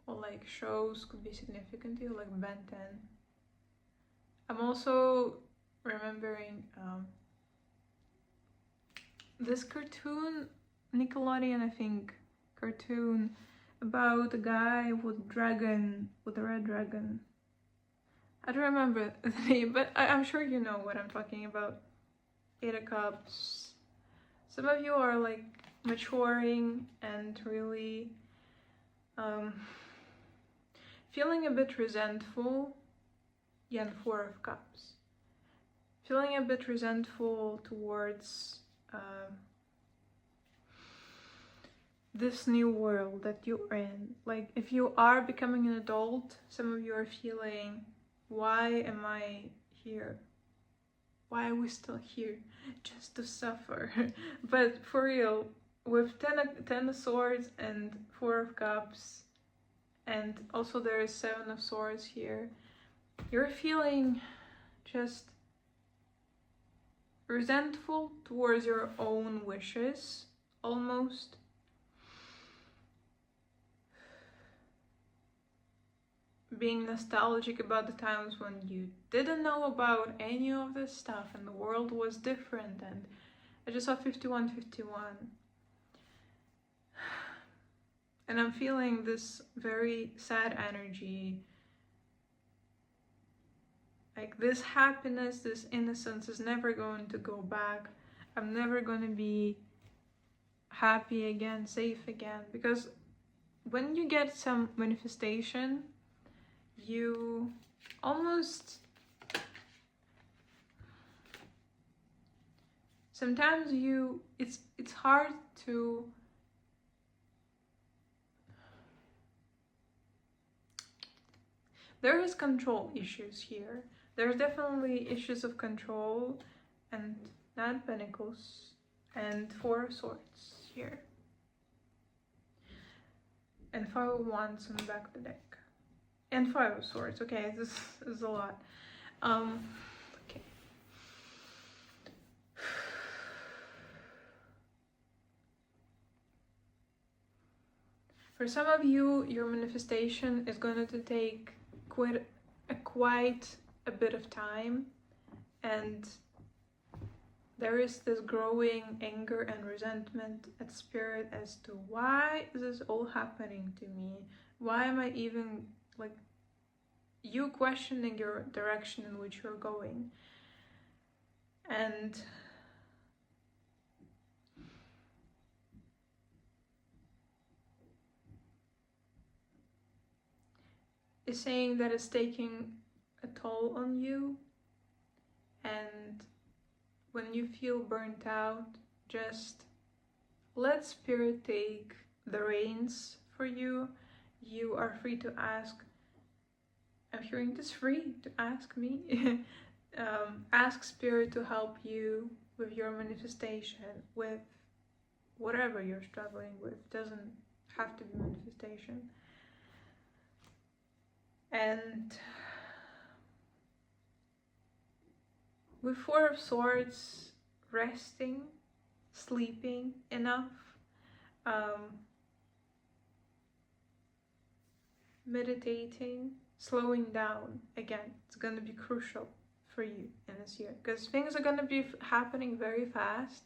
or like shows could be significant to you, like Ben 10. I'm also remembering this cartoon, Nickelodeon, I think, cartoon about a guy with a red dragon. I don't remember the name, but I'm sure you know what I'm talking about. 8 of Cups. Some of you are like maturing and really feeling a bit resentful. Yeah, and 4 of Cups. Feeling a bit resentful towards this new world that you're in. Like, if you are becoming an adult, some of you are feeling, why am I here? Why are we still here? Just to suffer. But for real, with ten of Swords and Four of Cups, and also there is Seven of Swords here, you're feeling just resentful towards your own wishes, almost. Being nostalgic about the times when you didn't know about any of this stuff and the world was different. And I just saw 5151. And I'm feeling this very sad energy. Like, this happiness, this innocence is never going to go back. I'm never going to be happy again, safe again. Because when you get some manifestation, you almost... sometimes it's hard to... there is control issues here. There's definitely issues of control, and 9 of Pentacles and 4 of Swords here. And 5 of Wands on the back of the deck. And 5 of Swords. Okay, this is a lot. Okay. For some of you, your manifestation is going to take quite a bit of time, and there is this growing anger and resentment at Spirit as to why is this all happening to me? Why am I even, like, you questioning your direction in which you're going. And is saying that it's taking a toll on you, and when you feel burnt out, just let Spirit take the reins for you. You are free to ask. I'm hearing this, free to ask me. Ask Spirit to help you with your manifestation, with whatever you're struggling with. Doesn't have to be manifestation. And with 4 of Swords, resting, sleeping enough, meditating, slowing down, again, it's going to be crucial for you in this year, because things are going to be happening very fast.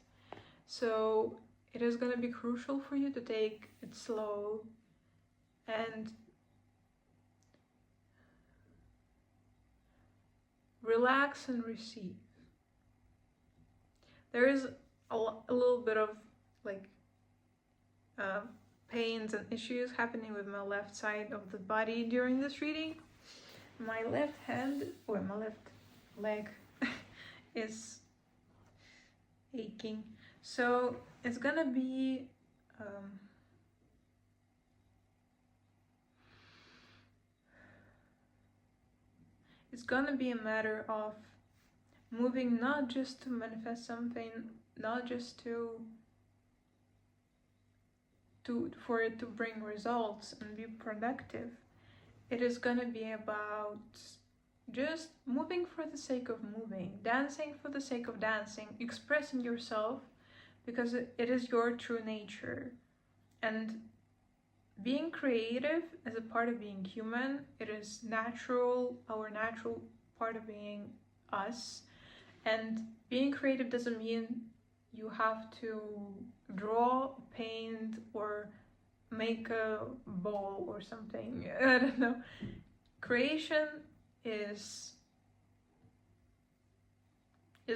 So it is going to be crucial for you to take it slow and relax and receive. There is a little bit of like pains and issues happening with my left side of the body during this reading. My left hand, or my left leg is aching. So it's gonna be a matter of moving, not just to manifest something, not just for it to bring results and be productive. It is gonna be about just moving for the sake of moving, dancing for the sake of dancing, expressing yourself because it is your true nature. And being creative is a part of being human. It is natural, our natural part of being us. And being creative doesn't mean you have to draw, paint, or make a bowl or something. I don't know. Creation is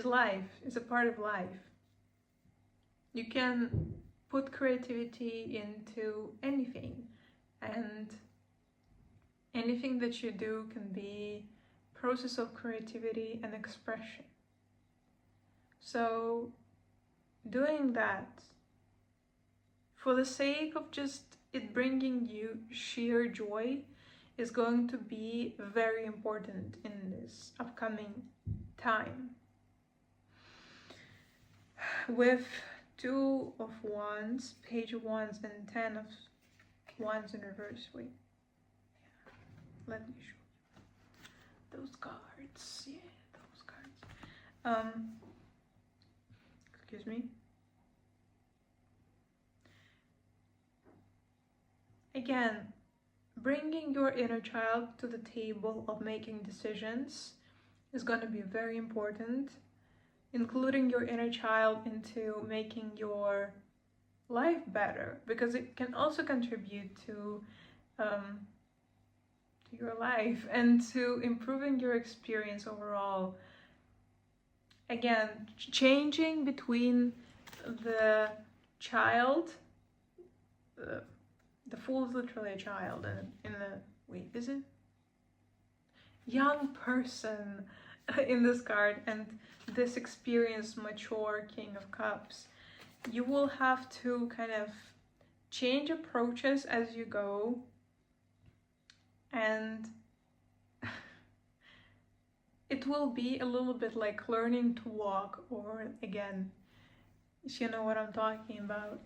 life, is a part of life. You can put creativity into anything, and anything that you do can be a process of creativity and expression. So doing that for the sake of just it bringing you sheer joy, is going to be very important in this upcoming time. With Two of Wands, Page of Wands, and 10 of Wands in reverse. Wait, let me show you those cards. Yeah, those cards. Excuse me. Again, bringing your inner child to the table of making decisions is going to be very important. Including your inner child into making your life better, because it can also contribute to your life and to improving your experience overall. Again, changing between the child, the fool is literally a child, and in the, wait, is it? Young person in this card, and this experienced, mature King of Cups. You will have to kind of change approaches as you go, and it will be a little bit like learning to walk, or again, if you know what I'm talking about.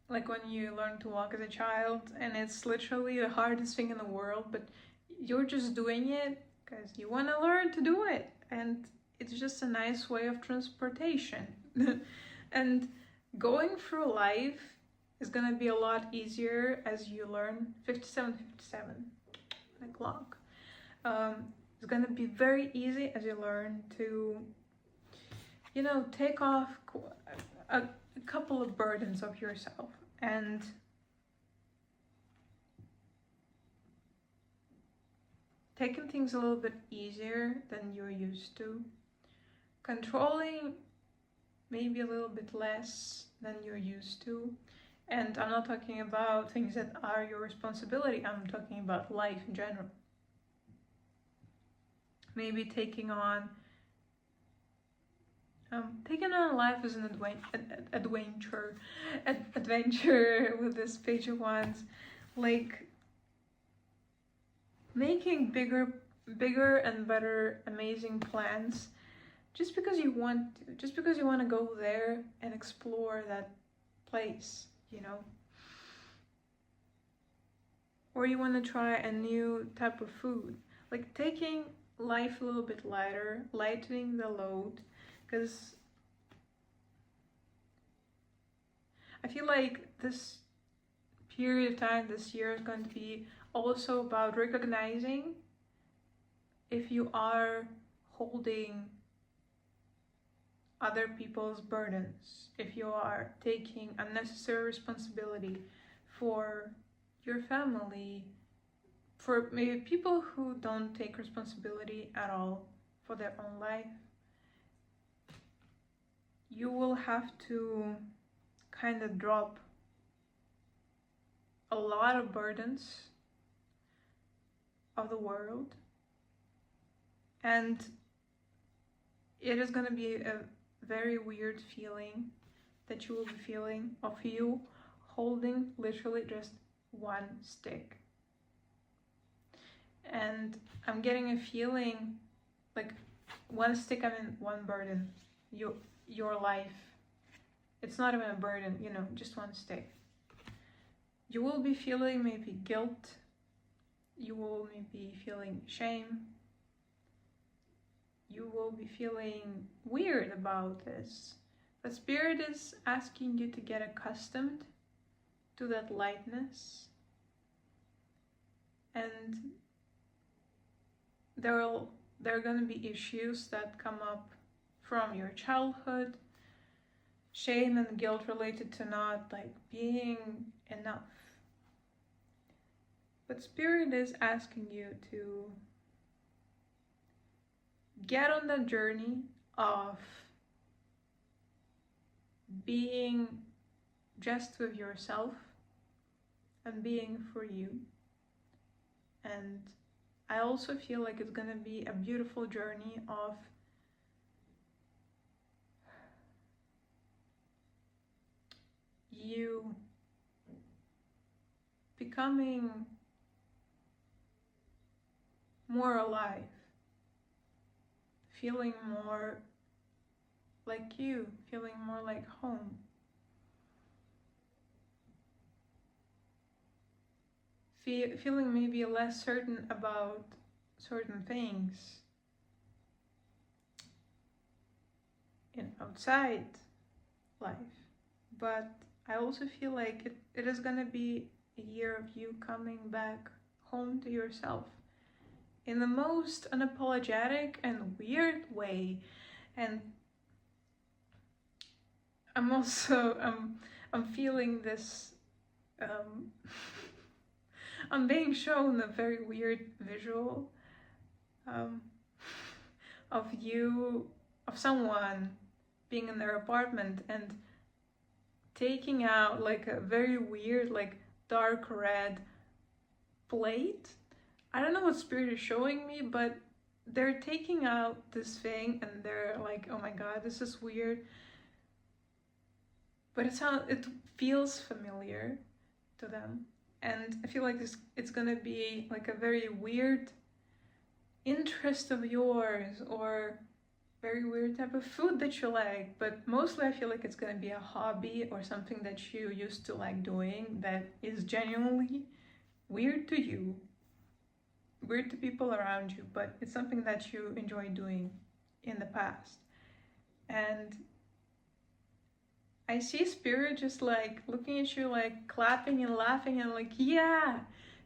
Like when you learn to walk as a child, and it's literally the hardest thing in the world, but you're just doing it because you want to learn to do it, and it's just a nice way of transportation. And going through life is going to be a lot easier as you learn. 57 my clock. It's going to be very easy as you learn to, you know, take off a couple of burdens of yourself, and taking things a little bit easier than you're used to, controlling maybe a little bit less than you're used to. And I'm not talking about things that are your responsibility, I'm talking about life in general. Maybe taking on life as an adventure with this Page of Wands, like making bigger and better, amazing plans, just because you want to go there and explore that place, you know. Or you want to try a new type of food, like taking life a little bit lighter, lightening the load, because I feel like this period of time this year is going to be also about recognizing if you are holding other people's burdens, if you are taking unnecessary responsibility for your family, for maybe people who don't take responsibility at all for their own life. You will have to kind of drop a lot of burdens of the world, and it is going to be a very weird feeling that you will be feeling of you holding literally just one stick. And I'm getting a feeling like one stick, I mean one burden, your life. It's not even a burden, you know, just one stick. You will be feeling maybe guilt, you will maybe feeling shame, you will be feeling weird about this. But Spirit is asking you to get accustomed to that lightness, and there are going to be issues that come up from your childhood, shame and guilt related to not like being enough. But Spirit is asking you to get on the journey of being just with yourself and being for you. And I also feel like it's gonna be a beautiful journey of you becoming more alive, feeling more like you, feeling more like home. Feeling maybe less certain about certain things in outside life. But I also feel like it is gonna be a year of you coming back home to yourself in the most unapologetic and weird way. And I'm also I'm feeling this I'm being shown a very weird visual of someone being in their apartment and taking out like a very weird, like dark red plate. I don't know what Spirit is showing me, but they're taking out this thing and they're like, oh my god, this is weird. But it feels familiar to them. And I feel like it's gonna be like a very weird interest of yours, or very weird type of food that you like. But mostly I feel like it's gonna be a hobby or something that you used to like doing that is genuinely weird to you, weird to people around you, but it's something that you enjoy doing in the past. And I see Spirit just like looking at you, like clapping and laughing and like, yeah,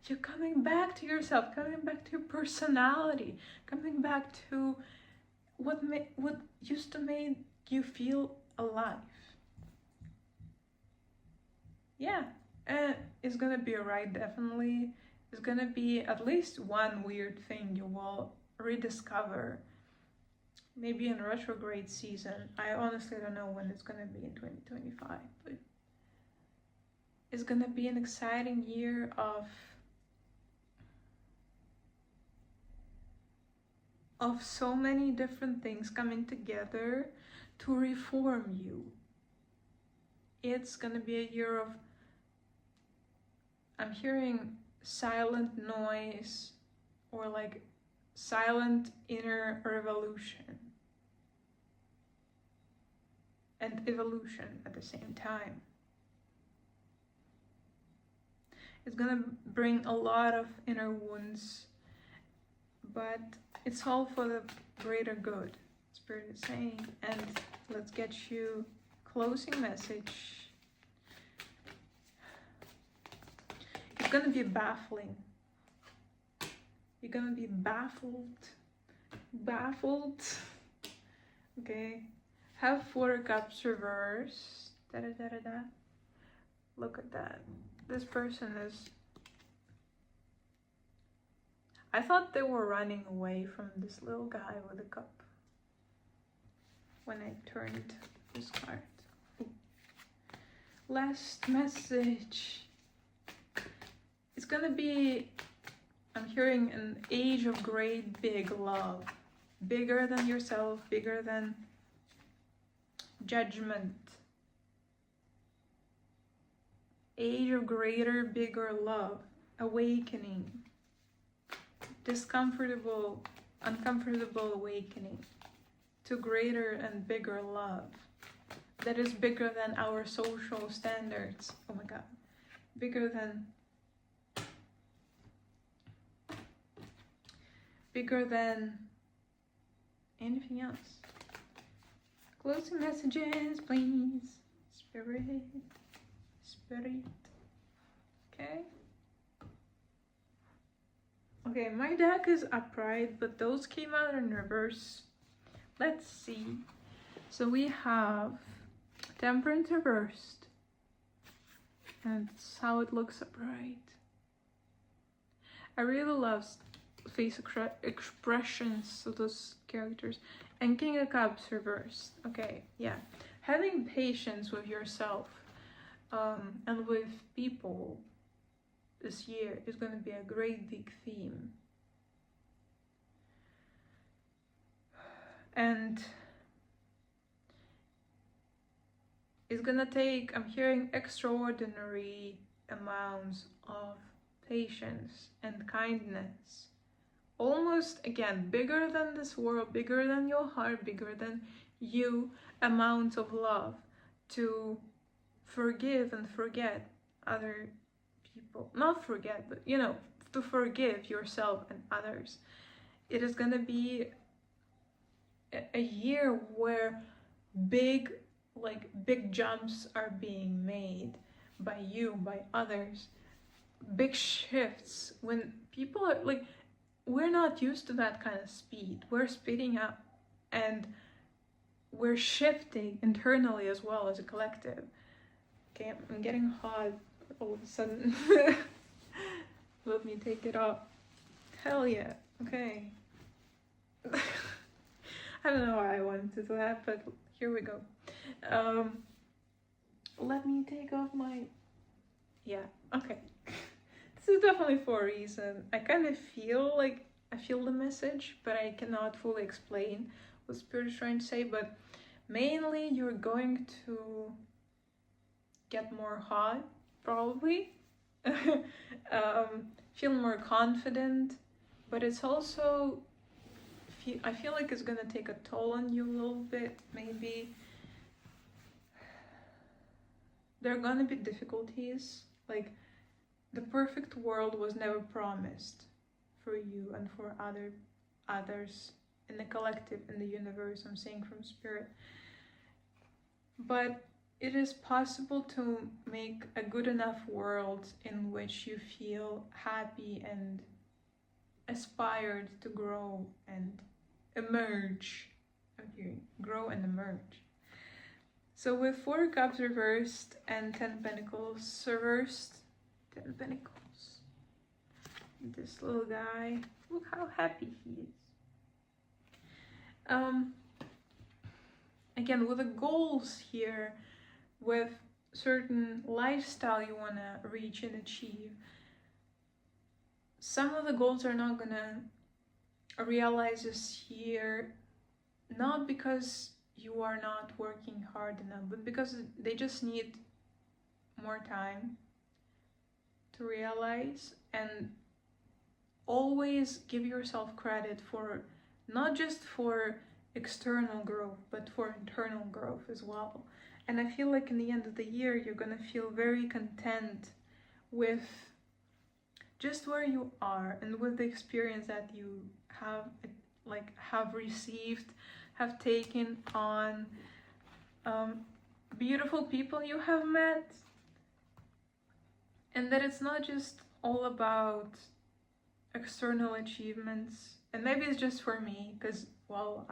you're coming back to yourself, coming back to your personality, coming back to what used to make you feel alive. Yeah, it's gonna be a ride, definitely. It's gonna be at least one weird thing you will rediscover. Maybe in retrograde season. I honestly don't know when it's gonna be in 2025, but it's gonna be an exciting year of so many different things coming together to reform you. It's gonna be a year of, I'm hearing silent noise, or like silent inner revolution and evolution at the same time. It's gonna bring a lot of inner wounds, but it's all for the greater good, Spirit is saying. And let's get you closing message. It's gonna be baffling. You're gonna be baffled. Okay. Have 4 cups reversed. Look at that. This person is... I thought they were running away from this little guy with a cup when I turned this card. Ooh. Last message. It's gonna be, I'm hearing, an age of great big love. Bigger than yourself, bigger than judgment. Age of greater, bigger love. Awakening. Uncomfortable awakening to greater and bigger love that is bigger than our social standards. Oh my god. Bigger than anything else. Closing messages, please. Spirit. Okay, my deck is upright, but those came out in reverse. Let's see. So we have Temperance reversed. And that's how it looks upright. I really love face expressions of those characters. And King of Cups reversed. Okay, yeah. Having patience with yourself and with people this year is going to be a great big theme. And it's gonna take, I'm hearing, extraordinary amounts of patience and kindness. Almost, again, bigger than this world, bigger than your heart, bigger than you, amounts of love to forgive and forget other people. Not forget, but to forgive yourself and others. It is gonna be a year where big jumps are being made by you, by others. Big shifts when people are like, we're not used to that kind of speed. We're speeding up and we're shifting internally as well as a collective. Okay, I'm getting hot all of a sudden. Let me take it off. Hell yeah. Okay. I don't know why I wanted to do that, but here we go. Let me take off my... Yeah, okay. This is definitely for a reason. I kind of feel like I feel the message, but I cannot fully explain what Spirit is trying to say. But mainly you're going to get more hot, probably. Feel more confident, but it's also... I feel like it's gonna take a toll on you a little bit, maybe. There are gonna be difficulties, like the perfect world was never promised for you and for others in the collective, in the universe, I'm saying from Spirit. But it is possible to make a good enough world in which you feel happy and aspired to grow and emerge. I'm hearing grow and emerge. So with 4 cups reversed and 10 pentacles reversed, 10 pentacles. This little guy, look how happy he is. Again, with the goals here, with certain lifestyle you want to reach and achieve, some of the goals are not gonna realize this year, not because you are not working hard enough, but because they just need more time to realize. And always give yourself credit for not just for external growth, but for internal growth as well. And I feel like in the end of the year, you're gonna feel very content with just where you are and with the experience that you have received, have taken on, beautiful people you have met, and that it's not just all about external achievements. And maybe it's just for me, because, well,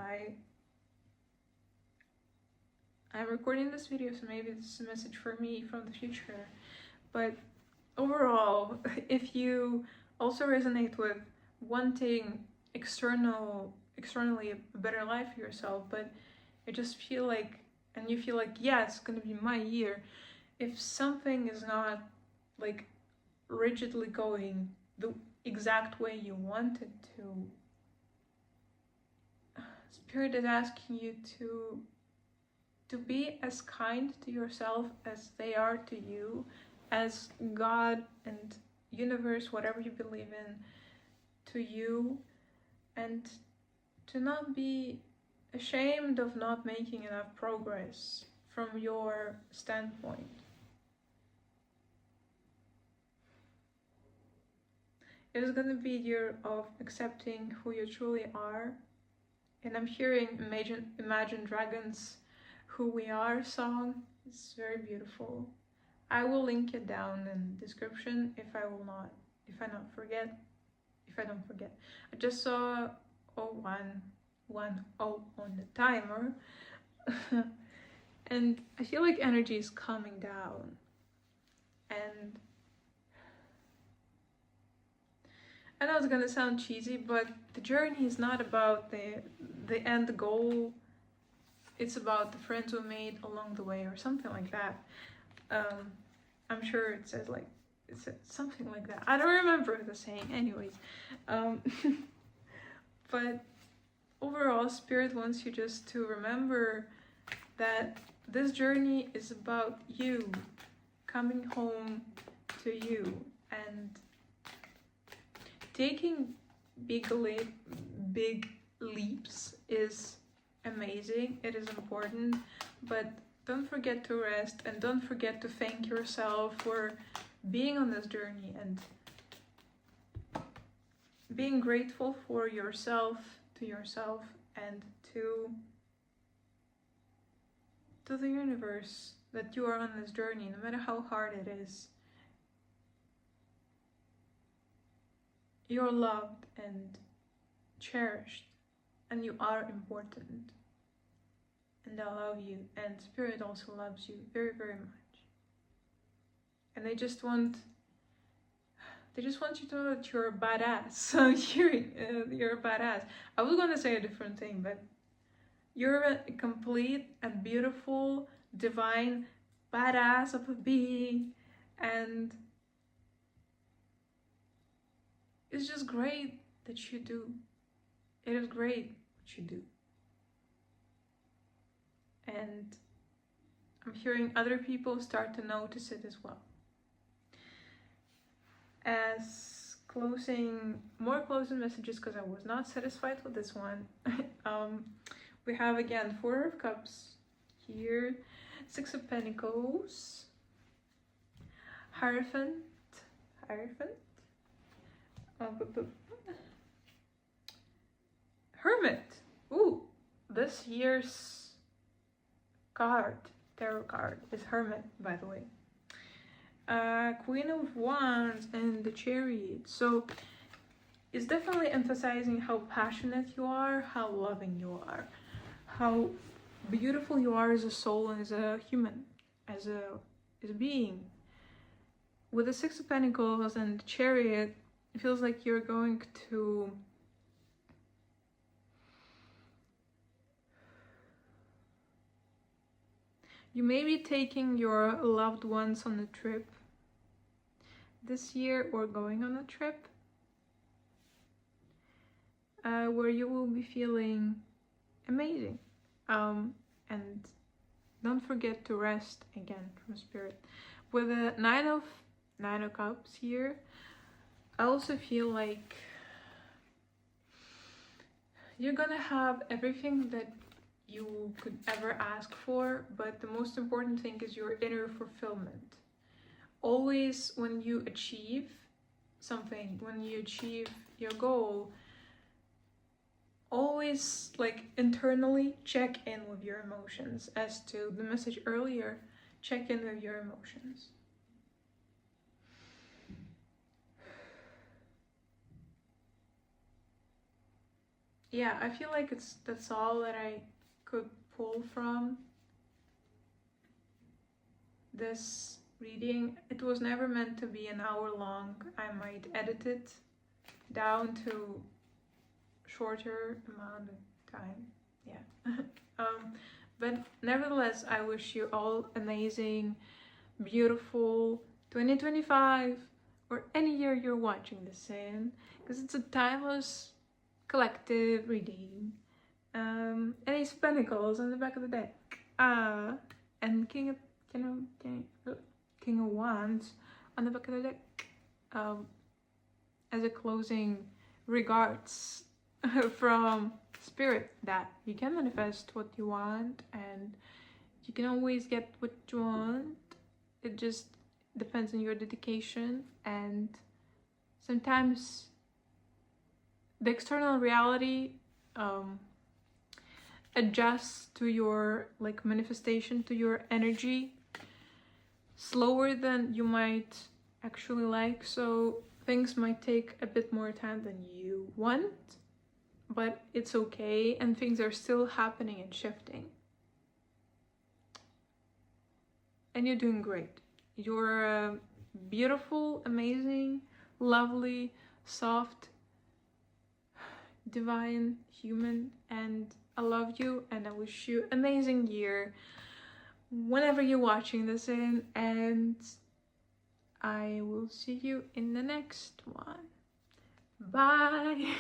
I'm recording this video, so maybe this is a message for me from the future. But overall, if you also resonate with wanting externally a better life for yourself, but you just feel like, and you feel like, yeah, it's gonna be my year, if something is not like rigidly going the exact way you want it to, Spirit is asking you to be as kind to yourself as they are to you, as God and universe, whatever you believe in, to you, and to not be ashamed of not making enough progress from your standpoint. It is going to be a year of accepting who you truly are. And I'm hearing Imagine Dragons' Who We Are song. It's very beautiful. I will link it down in the description if I don't forget. I just saw 0110 on the timer. And I feel like energy is calming down. And I know it's gonna sound cheesy, but the journey is not about the end goal. It's about the friends we made along the way, or something like that. I'm sure it says something like that. I don't remember the saying, anyways. But overall, Spirit wants you just to remember that this journey is about you coming home to you, and taking big leaps is amazing. It is important, but don't forget to rest, and don't forget to thank yourself for being on this journey, and being grateful for yourself, to yourself, and to the universe, that you are on this journey, no matter how hard it is. You're loved and cherished, and you are important. And I love you, and Spirit also loves you very, very much. And they just want you to know that you're a badass. So you're a badass. I was gonna say a different thing, but you're a complete and beautiful, divine badass of a being, and it's just great that you do. It is great what you do. And I'm hearing other people start to notice it as well. As more closing messages, because I was not satisfied with this one. We have again 4 of Cups here, 6 of Pentacles, Hierophant, Hermit. Ooh, this year's tarot card is Hermit, by the way. Queen of Wands and the Chariot. So it's definitely emphasizing how passionate you are, how loving you are, how beautiful you are as a soul and as a human, as a being. With the 6 of Pentacles and the Chariot, it feels like you're going to you may be taking your loved ones on a trip this year, or going on a trip where you will be feeling amazing. And don't forget to rest, again, from Spirit. With the 9 of Cups here, I also feel like you're gonna have everything that you could ever ask for, but the most important thing is your inner fulfillment. Always when you achieve something, when you achieve your goal, always like internally check in with your emotions. As to the message earlier, check in with your emotions. Yeah, I feel like that's all that I could pull from this reading. It was never meant to be an hour long. I might edit it down to shorter amount of time. Yeah. But nevertheless, I wish you all amazing, beautiful 2025, or any year you're watching this in, because it's a timeless collective reading. And Ace of Pentacles on the back of the deck. And King of Wands on the back of the deck. As a closing regards from Spirit, that you can manifest what you want, and you can always get what you want. It just depends on your dedication, and sometimes the external reality adjusts to your manifestation, to your energy, slower than you might actually like. So things might take a bit more time than you want, but it's okay, and things are still happening and shifting. And you're doing great. You're a beautiful, amazing, lovely, soft, divine human, and I love you, and I wish you an amazing year whenever you're watching this in, and I will see you in the next one. Bye.